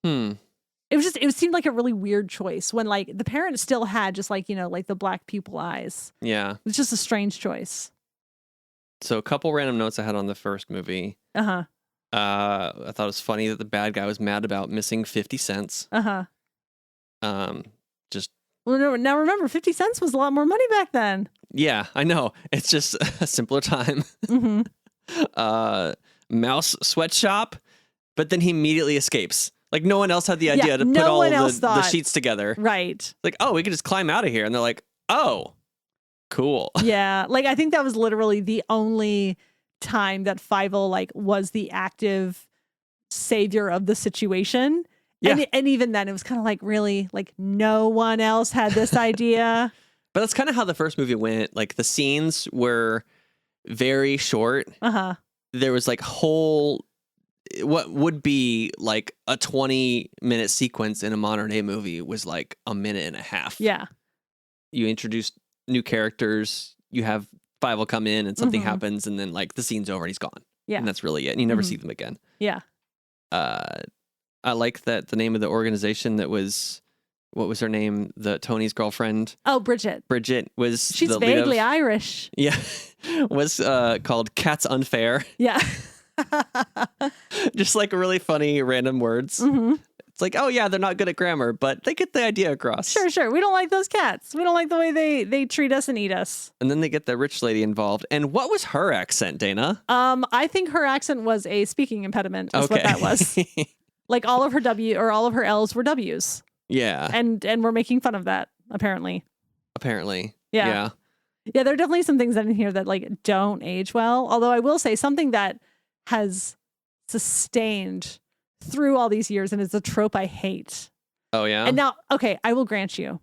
[SPEAKER 1] It seemed like a really weird choice when like the parents still had just like, you know, like the black pupil eyes.
[SPEAKER 2] Yeah.
[SPEAKER 1] It's just a strange choice.
[SPEAKER 2] So a couple random notes I had on the first movie. I thought it was funny that the bad guy was mad about missing 50 cents.
[SPEAKER 1] Well, now remember, 50 cents was a lot more money back then.
[SPEAKER 2] Yeah, I know. It's just a simpler time. mouse sweatshop, but then he immediately escapes. Like no one else had the idea to put
[SPEAKER 1] no
[SPEAKER 2] all
[SPEAKER 1] one else
[SPEAKER 2] the
[SPEAKER 1] thought.
[SPEAKER 2] sheets together.
[SPEAKER 1] Right.
[SPEAKER 2] Like, oh, we could just climb out of here. And they're like, oh, cool.
[SPEAKER 1] Yeah. Like I think that was literally the only time that Fievel like was the active savior of the situation.
[SPEAKER 2] Yeah.
[SPEAKER 1] And even then it was kind of like, really, like no one else had this idea.
[SPEAKER 2] But that's kind of how the first movie went. Like the scenes were very short. There was like what would be like a 20-minute sequence in a modern day movie was like a minute and a half.
[SPEAKER 1] Yeah.
[SPEAKER 2] You introduce new characters, you have Fievel come in and something happens, and then like the scene's over and he's gone.
[SPEAKER 1] Yeah.
[SPEAKER 2] And that's really it. And you never see them again.
[SPEAKER 1] Yeah.
[SPEAKER 2] I like that the name of the organization that was, what was her name? Tony's girlfriend.
[SPEAKER 1] Oh, Bridget.
[SPEAKER 2] Bridget was
[SPEAKER 1] She's
[SPEAKER 2] the
[SPEAKER 1] vaguely
[SPEAKER 2] lead of,
[SPEAKER 1] Irish.
[SPEAKER 2] Yeah. Was called Cats Unfair.
[SPEAKER 1] Yeah.
[SPEAKER 2] Just like really funny random words. It's like, oh yeah, they're not good at grammar, but they get the idea across.
[SPEAKER 1] Sure. We don't like those cats. We don't like the way they treat us and eat us.
[SPEAKER 2] And then they get the rich lady involved. And what was her accent, Dana?
[SPEAKER 1] I think her accent was a speaking impediment. Is what that was. Like all of her all of her L's were W's.
[SPEAKER 2] Yeah.
[SPEAKER 1] And we're making fun of that, apparently. Yeah. Yeah, there are definitely some things in here that like don't age well. Although I will say something that has sustained through all these years and is a trope I hate.
[SPEAKER 2] Oh, yeah?
[SPEAKER 1] And now, okay, I will grant you,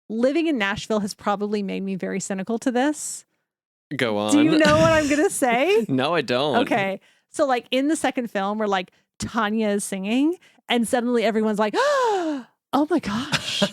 [SPEAKER 1] living in Nashville has probably made me very cynical to this.
[SPEAKER 2] Go on.
[SPEAKER 1] Do you know what I'm going to say?
[SPEAKER 2] No, I don't.
[SPEAKER 1] Okay. So like in the second film where like Tanya is singing and suddenly everyone's like, oh my gosh,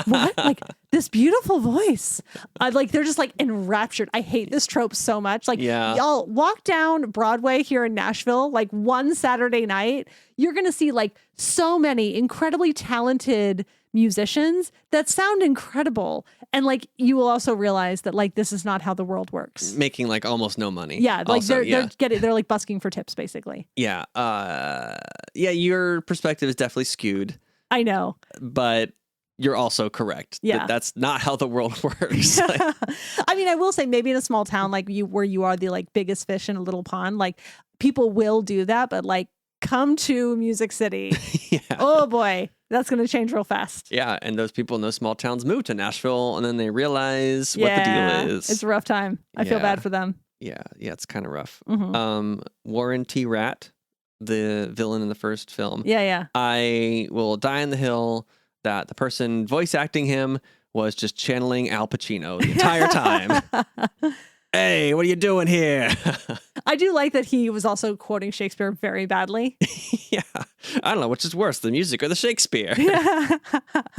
[SPEAKER 1] what? Like this beautiful voice. Like they're just like enraptured. I hate this trope so much. Like y'all walk down Broadway here in Nashville, like one Saturday night, you're going to see like so many incredibly talented musicians that sound incredible. And like, you will also realize that like, this is not how the world works.
[SPEAKER 2] Making like almost no money.
[SPEAKER 1] Yeah. Like they're like busking for tips basically.
[SPEAKER 2] Yeah. Yeah. Your perspective is definitely skewed.
[SPEAKER 1] I know.
[SPEAKER 2] But you're also correct.
[SPEAKER 1] Yeah.
[SPEAKER 2] That's not how the world works.
[SPEAKER 1] I mean, I will say maybe in a small town like where you are the like biggest fish in a little pond, like people will do that, but like come to Music City. Yeah. Oh boy, that's going to change real fast.
[SPEAKER 2] Yeah. And those people in those small towns move to Nashville and then they realize what the deal is.
[SPEAKER 1] It's a rough time. I feel bad for them.
[SPEAKER 2] Yeah. Yeah. It's kind of rough. Warren T. Rat, the villain in the first film.
[SPEAKER 1] Yeah.
[SPEAKER 2] I will die on the hill that the person voice acting him was just channeling Al Pacino the entire time. Hey, what are you doing here?
[SPEAKER 1] I do like that he was also quoting Shakespeare very badly.
[SPEAKER 2] Yeah. I don't know which is worse, the music or the Shakespeare. Yeah.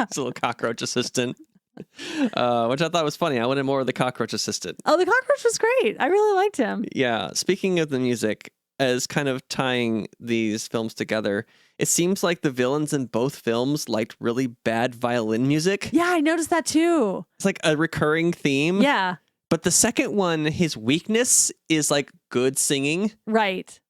[SPEAKER 2] It's a little cockroach assistant. Which I thought was funny. I wanted more of the cockroach assistant.
[SPEAKER 1] Oh, the cockroach was great. I really liked him.
[SPEAKER 2] Yeah. Speaking of the music, as kind of tying these films together, it seems like the villains in both films liked really bad violin music.
[SPEAKER 1] Yeah, I noticed that too.
[SPEAKER 2] It's like a recurring theme.
[SPEAKER 1] Yeah.
[SPEAKER 2] But the second one, his weakness is like good singing.
[SPEAKER 1] Right.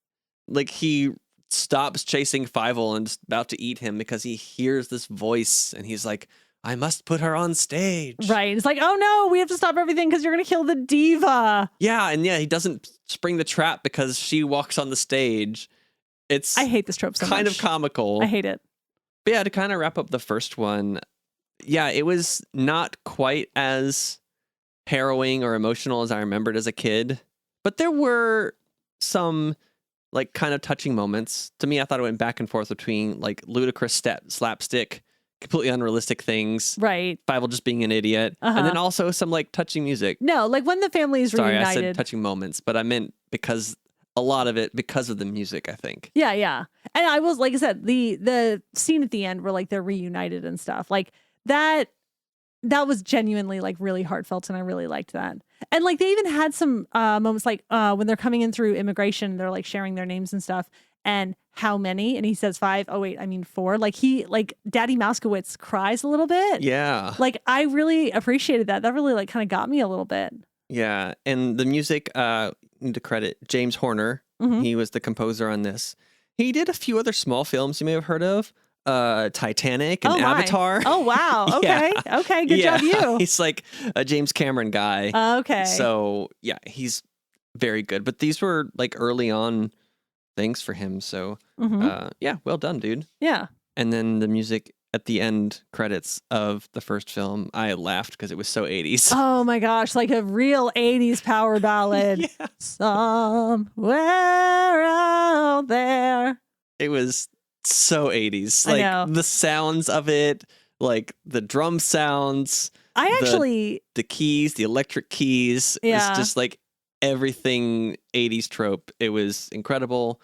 [SPEAKER 2] Like he stops chasing Fievel and is about to eat him because he hears this voice and he's like, I must put her on stage.
[SPEAKER 1] Right. It's like, oh no, we have to stop everything because you're going to kill the diva.
[SPEAKER 2] Yeah. And yeah, he doesn't spring the trap because she walks on the stage. I
[SPEAKER 1] hate this trope so much.
[SPEAKER 2] Kind of comical.
[SPEAKER 1] I hate it.
[SPEAKER 2] But yeah, to kind of wrap up the first one, yeah, it was not quite as harrowing or emotional as I remembered as a kid. But there were some like kind of touching moments. To me, I thought it went back and forth between like ludicrous slapstick, completely unrealistic things.
[SPEAKER 1] Right.
[SPEAKER 2] Fievel just being an idiot. And then also some like touching music.
[SPEAKER 1] No, like when the family is reunited.
[SPEAKER 2] Sorry, I said touching moments, but I meant because a lot of it because of the music, I think.
[SPEAKER 1] Yeah. And I was, like I said, the scene at the end where like they're reunited and stuff like that was genuinely like really heartfelt and I really liked that. And like they even had some moments like when they're coming in through immigration, they're like sharing their names and stuff. And how many? And he says 5. Oh wait, I mean 4. Like Daddy Moskowitz cries a little bit.
[SPEAKER 2] Yeah.
[SPEAKER 1] Like I really appreciated that. That really like kind of got me a little bit. Yeah.
[SPEAKER 2] And the music, need to credit James Horner.
[SPEAKER 1] Mm-hmm.
[SPEAKER 2] He was the composer on this. He did a few other small films you may have heard of. Titanic and Avatar.
[SPEAKER 1] Oh wow. Okay.
[SPEAKER 2] Yeah.
[SPEAKER 1] Okay. Good job, you.
[SPEAKER 2] He's like a James Cameron guy.
[SPEAKER 1] Okay.
[SPEAKER 2] So yeah, he's very good. But these were like early on things for him. So yeah, well done, dude.
[SPEAKER 1] Yeah.
[SPEAKER 2] And then the music at the end credits of the first film, I laughed because it was so 80s.
[SPEAKER 1] Oh my gosh, like a real 80s power ballad.
[SPEAKER 2] Yeah.
[SPEAKER 1] Somewhere out there.
[SPEAKER 2] It was so 80s.
[SPEAKER 1] I
[SPEAKER 2] Like
[SPEAKER 1] know.
[SPEAKER 2] the sounds of it, like the drum sounds,
[SPEAKER 1] I actually
[SPEAKER 2] the keys, the electric keys.
[SPEAKER 1] Yeah.
[SPEAKER 2] It's just like everything 80s trope. It was incredible.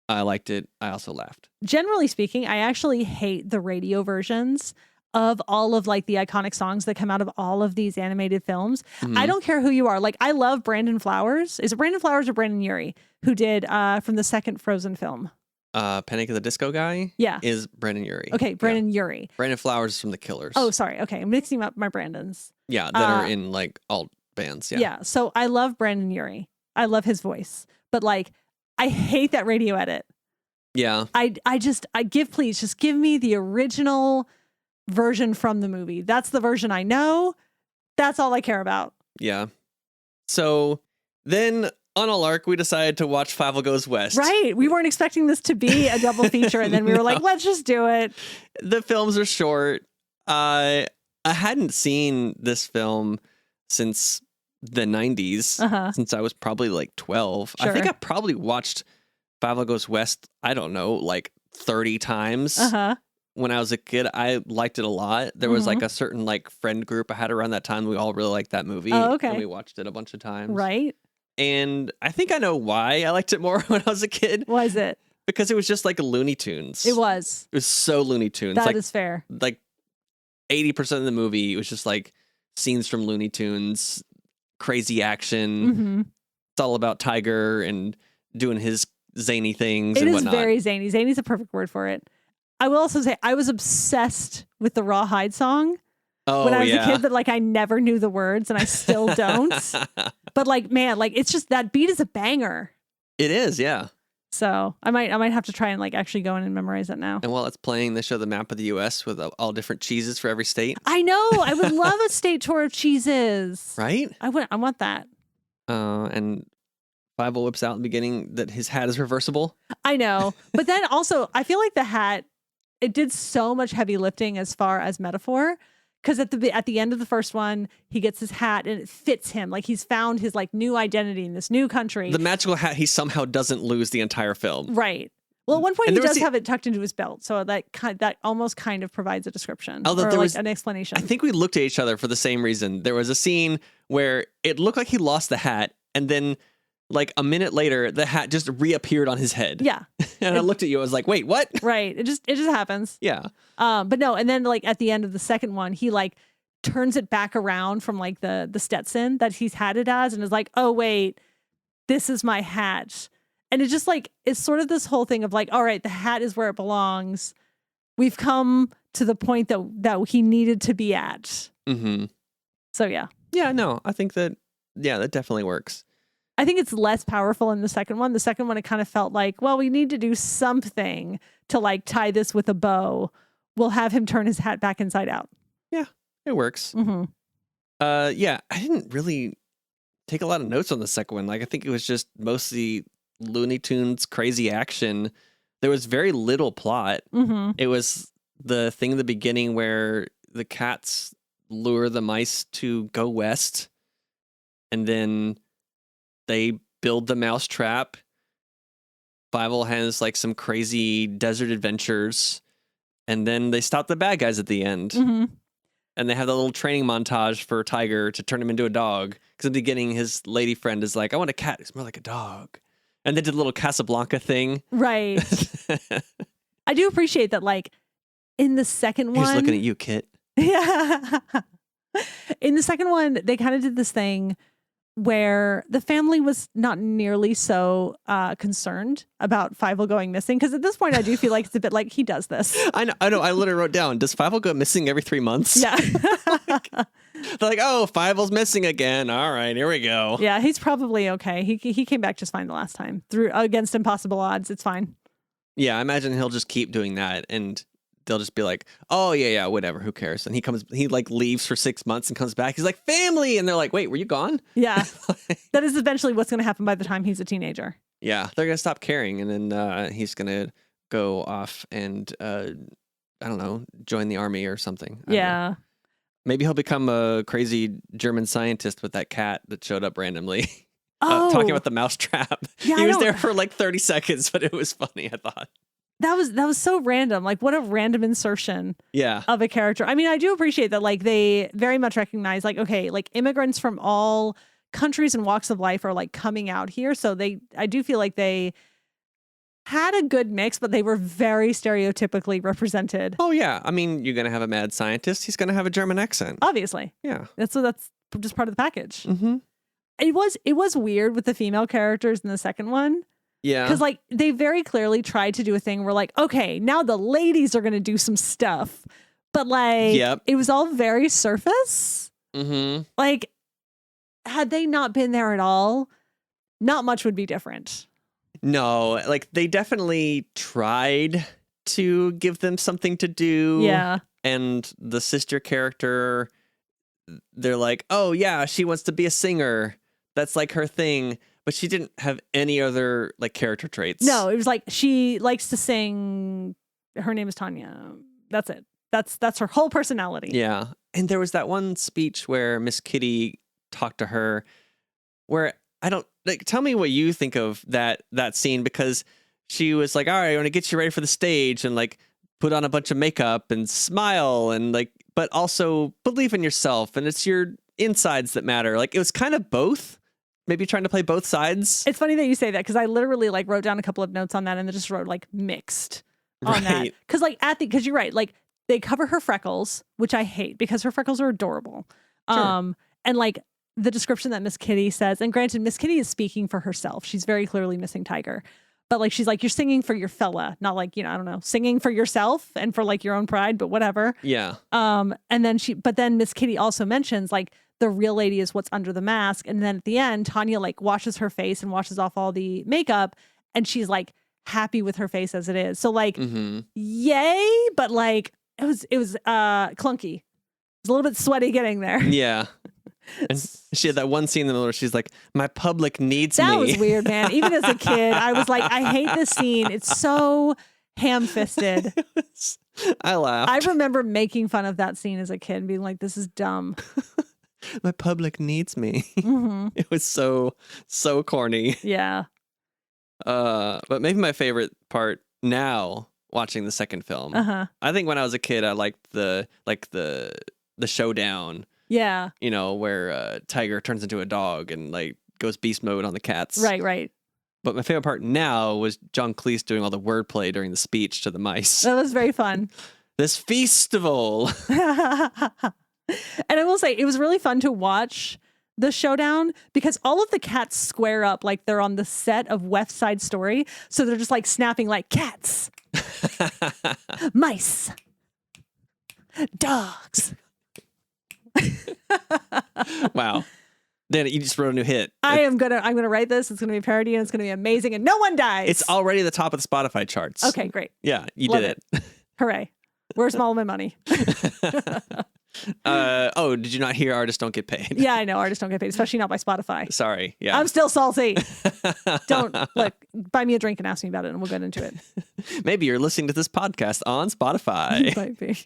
[SPEAKER 2] I liked it. I also laughed.
[SPEAKER 1] Generally speaking, I actually hate the radio versions of all of like the iconic songs that come out of all of these animated films. I don't care who you are. Like I love Brandon Flowers. Is it Brandon Flowers or Brandon Urie who did from the second Frozen film?
[SPEAKER 2] Panic at the Disco guy is Brandon Urie.
[SPEAKER 1] Okay, Brandon Urie.
[SPEAKER 2] Brandon Flowers is from The Killers.
[SPEAKER 1] Oh, sorry. Okay, I'm mixing up my Brandons.
[SPEAKER 2] Yeah, that are in like alt bands. Yeah.
[SPEAKER 1] Yeah, so I love Brandon Urie. I love his voice. But like, I hate that radio edit.
[SPEAKER 2] Yeah.
[SPEAKER 1] Please just give me the original version from the movie. That's the version I know. That's all I care about.
[SPEAKER 2] Yeah. So then on a lark, we decided to watch Fievel Goes West.
[SPEAKER 1] Right. We weren't expecting this to be a double feature. And then we were like, let's just do it.
[SPEAKER 2] The films are short. I hadn't seen this film since the 90s, since I was probably like 12.
[SPEAKER 1] Sure.
[SPEAKER 2] I think I probably watched Fievel Goes West, I don't know, like 30 times. When I was a kid. I liked it a lot. There was like a certain like friend group I had around that time. We all really liked that movie.
[SPEAKER 1] Oh, okay.
[SPEAKER 2] And we watched it a bunch of times.
[SPEAKER 1] Right.
[SPEAKER 2] And I think I know why I liked it more when I was a kid.
[SPEAKER 1] Why is it?
[SPEAKER 2] Because it was just like Looney Tunes.
[SPEAKER 1] It was.
[SPEAKER 2] It was so Looney Tunes.
[SPEAKER 1] That
[SPEAKER 2] like,
[SPEAKER 1] is fair.
[SPEAKER 2] Like 80% of the movie, it was just like scenes from Looney Tunes, crazy action. It's all about Tiger and doing his zany things and whatnot.
[SPEAKER 1] It is very zany. Zany is a perfect word for it. I will also say I was obsessed with the Rawhide song when I was a kid, but like I never knew the words and I still don't. But like, man, like it's just that beat is a banger.
[SPEAKER 2] It is, yeah.
[SPEAKER 1] So I might have to try and like actually go in and memorize it now.
[SPEAKER 2] And while it's playing, they show the map of the U.S. with all different cheeses for every state.
[SPEAKER 1] I know. I would love a state tour of cheeses.
[SPEAKER 2] Right?
[SPEAKER 1] I want that.
[SPEAKER 2] And Fievel whips out in the beginning that his hat is reversible.
[SPEAKER 1] I know. But then also, I feel like the hat, it did so much heavy lifting as far as metaphor. Because at the end of the first one, he gets his hat and it fits him. Like he's found his like new identity in this new country.
[SPEAKER 2] The magical hat, he somehow doesn't lose the entire film.
[SPEAKER 1] Right. Well, at one point he does have it tucked into his belt, so that almost kind of provides a description or like an explanation.
[SPEAKER 2] I think we looked at each other for the same reason. There was a scene where it looked like he lost the hat, and then like a minute later, the hat just reappeared on his head.
[SPEAKER 1] Yeah.
[SPEAKER 2] And I looked at you. I was like, "Wait, what?"
[SPEAKER 1] Right. It just happens.
[SPEAKER 2] Yeah.
[SPEAKER 1] But no. And then like at the end of the second one, he like turns it back around from like the Stetson that he's had it as, and is like, "Oh wait, this is my hat." And it just like it's sort of this whole thing of like, all right, the hat is where it belongs. We've come to the point that he needed to be at. So yeah.
[SPEAKER 2] Yeah. No, I think that that definitely works.
[SPEAKER 1] I think it's less powerful in the second one. The second one, it kind of felt like, well, we need to do something to like tie this with a bow. We'll have him turn his hat back inside out.
[SPEAKER 2] Yeah, it works. I didn't really take a lot of notes on the second one. Like, I think it was just mostly Looney Tunes crazy action. There was very little plot. It was the thing in the beginning where the cats lure the mice to go west, and then they build the mouse trap. Fievel has like some crazy desert adventures, and then they stop the bad guys at the end. And they have that little training montage for Tiger to turn him into a dog. Because in the beginning, his lady friend is like, "I want a cat who's more like a dog." And they did a little Casablanca thing.
[SPEAKER 1] Right. I do appreciate that, like, in the second one...
[SPEAKER 2] He's looking at you, Kit.
[SPEAKER 1] Yeah. In the second one, they kind of did this thing where the family was not nearly so concerned about Fievel going missing. Because at this point, I do feel like it's a bit like he does this.
[SPEAKER 2] I know. I literally wrote down, does Fievel go missing every 3 months?
[SPEAKER 1] Yeah.
[SPEAKER 2] They're like, oh, Fievel's missing again. All right, here we go.
[SPEAKER 1] Yeah, he's probably okay. He came back just fine the last time. Against impossible odds, it's fine.
[SPEAKER 2] Yeah, I imagine he'll just keep doing that and they'll just be like, oh yeah, whatever, who cares? And he like leaves for 6 months and comes back. He's like, family, and they're like, wait, were you gone?
[SPEAKER 1] Yeah, that is eventually what's going to happen by the time he's a teenager.
[SPEAKER 2] Yeah, they're gonna stop caring, and then he's gonna go off and I don't know, join the army or something. I don't know. Maybe he'll become a crazy German scientist with that cat that showed up randomly. Talking about the mousetrap.
[SPEAKER 1] Yeah,
[SPEAKER 2] he was there for like 30 seconds, but it was funny, I thought.
[SPEAKER 1] That was so random. Like, what a random insertion of a character. I mean, I do appreciate that, like, they very much recognize, like, okay, like, immigrants from all countries and walks of life are, like, coming out here. So I do feel like they had a good mix, but they were very stereotypically represented.
[SPEAKER 2] Oh, yeah. I mean, you're going to have a mad scientist. He's going to have a German accent.
[SPEAKER 1] Obviously.
[SPEAKER 2] Yeah.
[SPEAKER 1] That's just part of the package.
[SPEAKER 2] Mm-hmm.
[SPEAKER 1] It was weird with the female characters in the second one.
[SPEAKER 2] Yeah.
[SPEAKER 1] Because, like, they very clearly tried to do a thing where, like, okay, now the ladies are going to do some stuff. But, like, it was all very surface.
[SPEAKER 2] Mm-hmm.
[SPEAKER 1] Like, had they not been there at all, not much would be different.
[SPEAKER 2] No, like, they definitely tried to give them something to do.
[SPEAKER 1] Yeah.
[SPEAKER 2] And the sister character, they're like, oh, yeah, she wants to be a singer. That's, like, her thing. But she didn't have any other, like, character traits.
[SPEAKER 1] No, it was like she likes to sing. Her name is Tanya. That's it. That's her whole personality.
[SPEAKER 2] Yeah. And there was that one speech where Miss Kitty talked to her where I don't, like, tell me what you think of that scene, because she was like, all right, I want to get you ready for the stage and, like, put on a bunch of makeup and smile and, like, but also believe in yourself. And it's your insides that matter. Like, it was kind of both. Maybe trying to play both sides.
[SPEAKER 1] It's funny that you say that, because I literally, like, wrote down a couple of notes on that and then just wrote, like, mixed on that. Because, like, because you're right, like, they cover her freckles, which I hate because her freckles are adorable.
[SPEAKER 2] Sure.
[SPEAKER 1] And, like, the description that Miss Kitty says, and granted, Miss Kitty is speaking for herself. She's very clearly missing Tiger. But, like, she's like, you're singing for your fella, not like, you know, I don't know, singing for yourself and for, like, your own pride, but whatever.
[SPEAKER 2] Yeah.
[SPEAKER 1] And then Miss Kitty also mentions, like, the real lady is what's under the mask. And then at the end, Tanya, like, washes her face and washes off all the makeup. And she's, like, happy with her face as it is. So, like, yay. But, like, it was clunky. It was a little bit sweaty getting there.
[SPEAKER 2] Yeah. And she had that one scene in the middle where she's like, my public needs me.
[SPEAKER 1] That was weird, man. Even as a kid, I was like, I hate this scene. It's so ham-fisted.
[SPEAKER 2] I laughed.
[SPEAKER 1] I remember making fun of that scene as a kid and being like, this is dumb.
[SPEAKER 2] My public needs me.
[SPEAKER 1] Mm-hmm.
[SPEAKER 2] It was so corny.
[SPEAKER 1] Yeah.
[SPEAKER 2] But maybe my favorite part now, watching the second film. I think when I was a kid, I liked the showdown.
[SPEAKER 1] Yeah.
[SPEAKER 2] You know, where Tiger turns into a dog and, like, goes beast mode on the cats.
[SPEAKER 1] Right.
[SPEAKER 2] But my favorite part now was John Cleese doing all the wordplay during the speech to the mice.
[SPEAKER 1] That was very fun.
[SPEAKER 2] This festival.
[SPEAKER 1] And I will say, it was really fun to watch the showdown because all of the cats square up like they're on the set of West Side Story. So they're just, like, snapping like cats, mice, dogs.
[SPEAKER 2] Wow. Dana, you just wrote a new hit.
[SPEAKER 1] I'm gonna write this. It's gonna be a parody and it's gonna be amazing and no one dies.
[SPEAKER 2] It's already at the top of the Spotify charts.
[SPEAKER 1] Okay, great.
[SPEAKER 2] Yeah, you
[SPEAKER 1] Love
[SPEAKER 2] did it.
[SPEAKER 1] Hooray. Where's all my money?
[SPEAKER 2] Did you not hear artists don't get paid?
[SPEAKER 1] Yeah, I know. Artists don't get paid, especially not by Spotify.
[SPEAKER 2] Sorry. Yeah.
[SPEAKER 1] I'm still salty. Don't buy me a drink and ask me about it and we'll get into it.
[SPEAKER 2] Maybe you're listening to this podcast on Spotify.
[SPEAKER 1] Might be.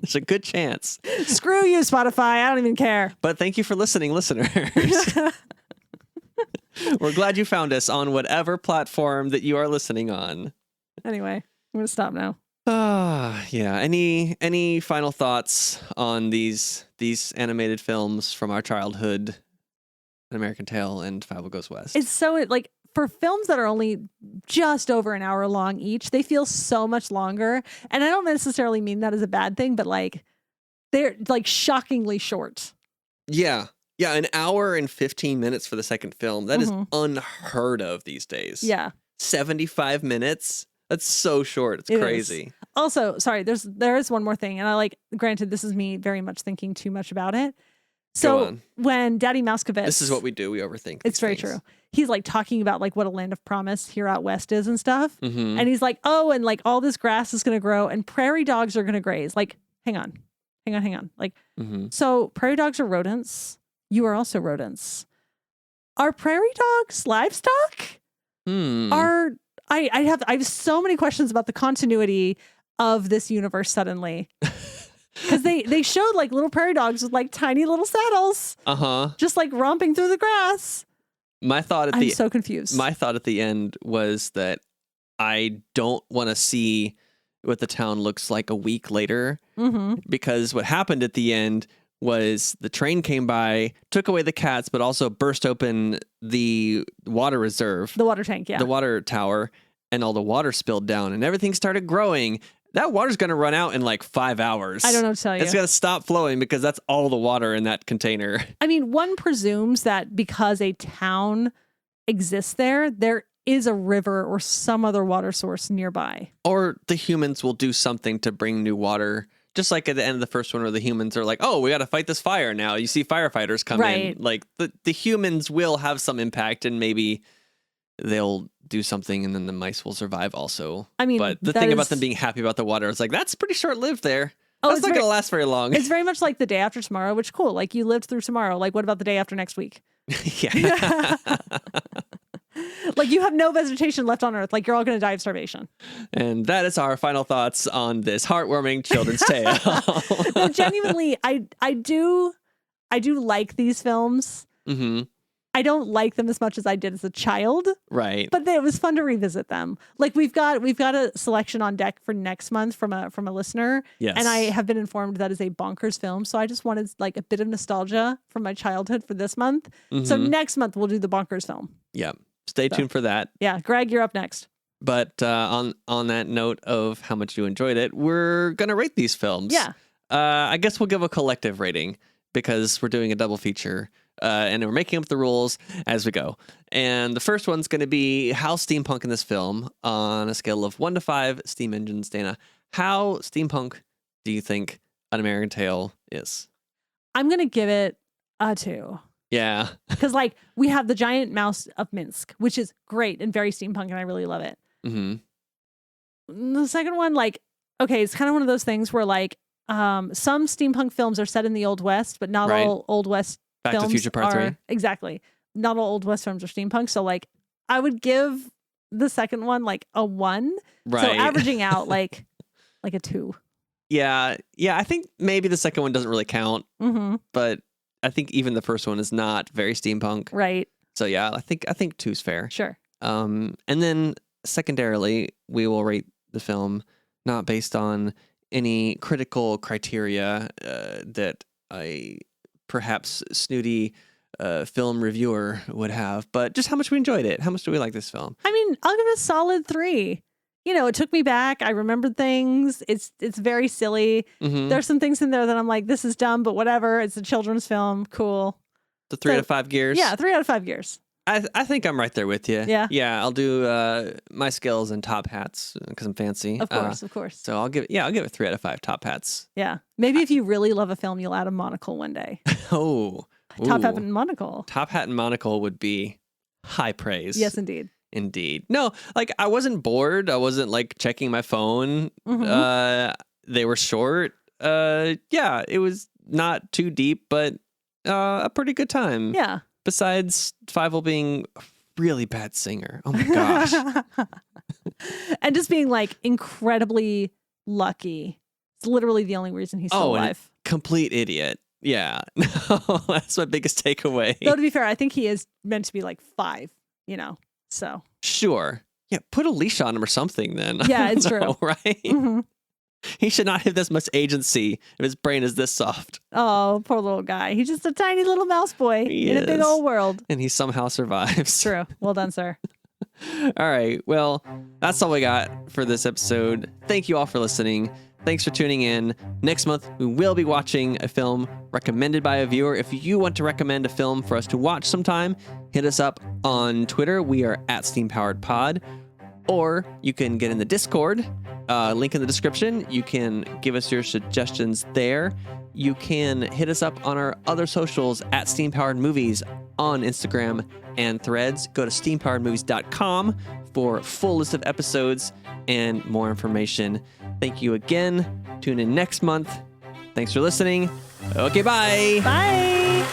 [SPEAKER 2] There's a good chance.
[SPEAKER 1] Screw you, Spotify. I don't even care.
[SPEAKER 2] But thank you for listening, listeners. We're glad you found us on whatever platform that you are listening on.
[SPEAKER 1] Anyway, I'm going to stop now.
[SPEAKER 2] Yeah. Any final thoughts on these animated films from our childhood, An American Tail and Fievel Goes West?
[SPEAKER 1] It's so, like, for films that are only just over an hour long each, they feel so much longer. And I don't necessarily mean that as a bad thing, but, like, they're, like, shockingly short.
[SPEAKER 2] Yeah. Yeah, an hour and 15 minutes for the second film. That is unheard of these days.
[SPEAKER 1] Yeah.
[SPEAKER 2] 75 minutes? That's so short. It's crazy.
[SPEAKER 1] Is. Also, sorry, there is one more thing. And granted, this is me very much thinking too much about it. So when Daddy Mouskovitz...
[SPEAKER 2] This is what we do. We overthink.
[SPEAKER 1] It's very true. he's like talking about like what a land of promise here out west is and stuff.
[SPEAKER 2] Mm-hmm.
[SPEAKER 1] And he's like, oh, and like all this grass is going to grow and prairie dogs are going to graze. Like, hang on. Like, so prairie dogs are rodents. You are also rodents. Are prairie dogs livestock? I have so many questions about the continuity of this universe suddenly. Because they showed like little prairie dogs with like tiny little saddles. Just like romping through the grass. I'm so confused.
[SPEAKER 2] My thought at the end was that I don't want to see what the town looks like a week later. Because what happened at the end was the train came by, took away the cats, but also burst open the water reserve.
[SPEAKER 1] The water tank, yeah.
[SPEAKER 2] The water tower, and all the water spilled down and everything started growing. That water's going to run out in like 5 hours.
[SPEAKER 1] I don't know what to tell you.
[SPEAKER 2] It's going to stop flowing because that's all the water in that container.
[SPEAKER 1] I mean, one presumes that because a town exists there is a river or some other water source nearby. Or
[SPEAKER 2] the humans will do something to bring new water. Just like at the end of the first one where the humans are like, oh, we got to fight this fire now. You see firefighters come in. Like the humans will have some impact and maybe they'll do something and then the mice will survive also. I mean, but the thing about them being happy about the water, it's like, that's pretty short-lived there. That's not going to last very long.
[SPEAKER 1] It's very much like the day after tomorrow, which cool. Like you lived through tomorrow. Like what about the day after next week?
[SPEAKER 2] Yeah.
[SPEAKER 1] Like you have no vegetation left on Earth. Like you're all going to die of starvation.
[SPEAKER 2] And that is our final thoughts on this heartwarming children's tale.
[SPEAKER 1] No, genuinely, I do like these films. I don't like them as much as I did as a child.
[SPEAKER 2] Right.
[SPEAKER 1] But it was fun to revisit them. Like we've got a selection on deck for next month from a listener.
[SPEAKER 2] Yes.
[SPEAKER 1] And I have been informed that is a bonkers film. So I just wanted like a bit of nostalgia from my childhood for this month. So next month we'll do the bonkers film.
[SPEAKER 2] Yeah. Stay tuned for that.
[SPEAKER 1] Yeah. Greg, you're up next.
[SPEAKER 2] But on that note of how much you enjoyed it, we're going to rate these films.
[SPEAKER 1] Yeah.
[SPEAKER 2] I guess we'll give a collective rating because we're doing a double feature. And we're making up the rules as we go. And the first one's going to be how steampunk in this film on a scale of 1 to 5 steam engines. Dana, how steampunk do you think An American Tail is?
[SPEAKER 1] I'm going to give it a 2.
[SPEAKER 2] Yeah.
[SPEAKER 1] Because like we have the giant mouse of Minsk, which is great and very steampunk and I really love it. The second one, like, okay, it's kind of one of those things where like some steampunk films are set in the Old West, but not all Old West
[SPEAKER 2] Back to Future Part 3.
[SPEAKER 1] Exactly. Not all Old West films are steampunk. So like I would give the second one like a 1.
[SPEAKER 2] Right.
[SPEAKER 1] So averaging out like a 2.
[SPEAKER 2] Yeah. I think maybe the second one doesn't really count. But I think even the first one is not very steampunk.
[SPEAKER 1] Right.
[SPEAKER 2] So yeah, I think 2's fair.
[SPEAKER 1] Sure.
[SPEAKER 2] And then secondarily, we will rate the film not based on any critical criteria that I perhaps snooty film reviewer would have, but just how much we enjoyed it. How much do we like this film?
[SPEAKER 1] I mean, I'll give it a solid 3. You know, it took me back. I remembered things. It's very silly. There's some things in there that I'm like, this is dumb, but whatever. It's a children's film. Cool.
[SPEAKER 2] The 3 out of 5 gears?
[SPEAKER 1] Yeah, 3 out of 5 gears.
[SPEAKER 2] I think I'm right there with you.
[SPEAKER 1] Yeah.
[SPEAKER 2] Yeah, I'll do my skills and top hats because I'm fancy.
[SPEAKER 1] Of course.
[SPEAKER 2] So I'll give it 3 out of 5 top hats.
[SPEAKER 1] Yeah. Maybe if you really love a film, you'll add a monocle one day.
[SPEAKER 2] Oh.
[SPEAKER 1] Top hat and monocle.
[SPEAKER 2] Top hat and monocle would be high praise.
[SPEAKER 1] Yes, indeed.
[SPEAKER 2] Indeed. No, like I wasn't bored. I wasn't like checking my phone. They were short. Yeah, it was not too deep, but a pretty good time.
[SPEAKER 1] Yeah.
[SPEAKER 2] Besides Fievel being a really bad singer. Oh my gosh.
[SPEAKER 1] And just being like incredibly lucky. It's literally the only reason he's still alive.
[SPEAKER 2] Complete idiot. Yeah. That's my biggest takeaway.
[SPEAKER 1] Though to be fair, I think he is meant to be like 5, you know. So
[SPEAKER 2] sure. Yeah, put a leash on him or something then.
[SPEAKER 1] Yeah, it's true.
[SPEAKER 2] Right? He should not have this much agency if his brain is this soft.
[SPEAKER 1] Oh, poor little guy. He's just a tiny little mouse boy in a big old world.
[SPEAKER 2] And he somehow survives.
[SPEAKER 1] True. Well done, sir.
[SPEAKER 2] All right. Well, that's all we got for this episode. Thank you all for listening. Thanks for tuning in. Next month, we will be watching a film recommended by a viewer. If you want to recommend a film for us to watch sometime, hit us up on Twitter. We are at SteamPoweredPod. Or you can get in the Discord, link in the description. You can give us your suggestions there. you can hit us up on our other socials at Steam-Powered Movies on Instagram and Threads. Go to steampoweredmovies.com for full list of episodes and more information. Thank you again. Tune in next month. Thanks for listening. Okay, bye.
[SPEAKER 1] Bye.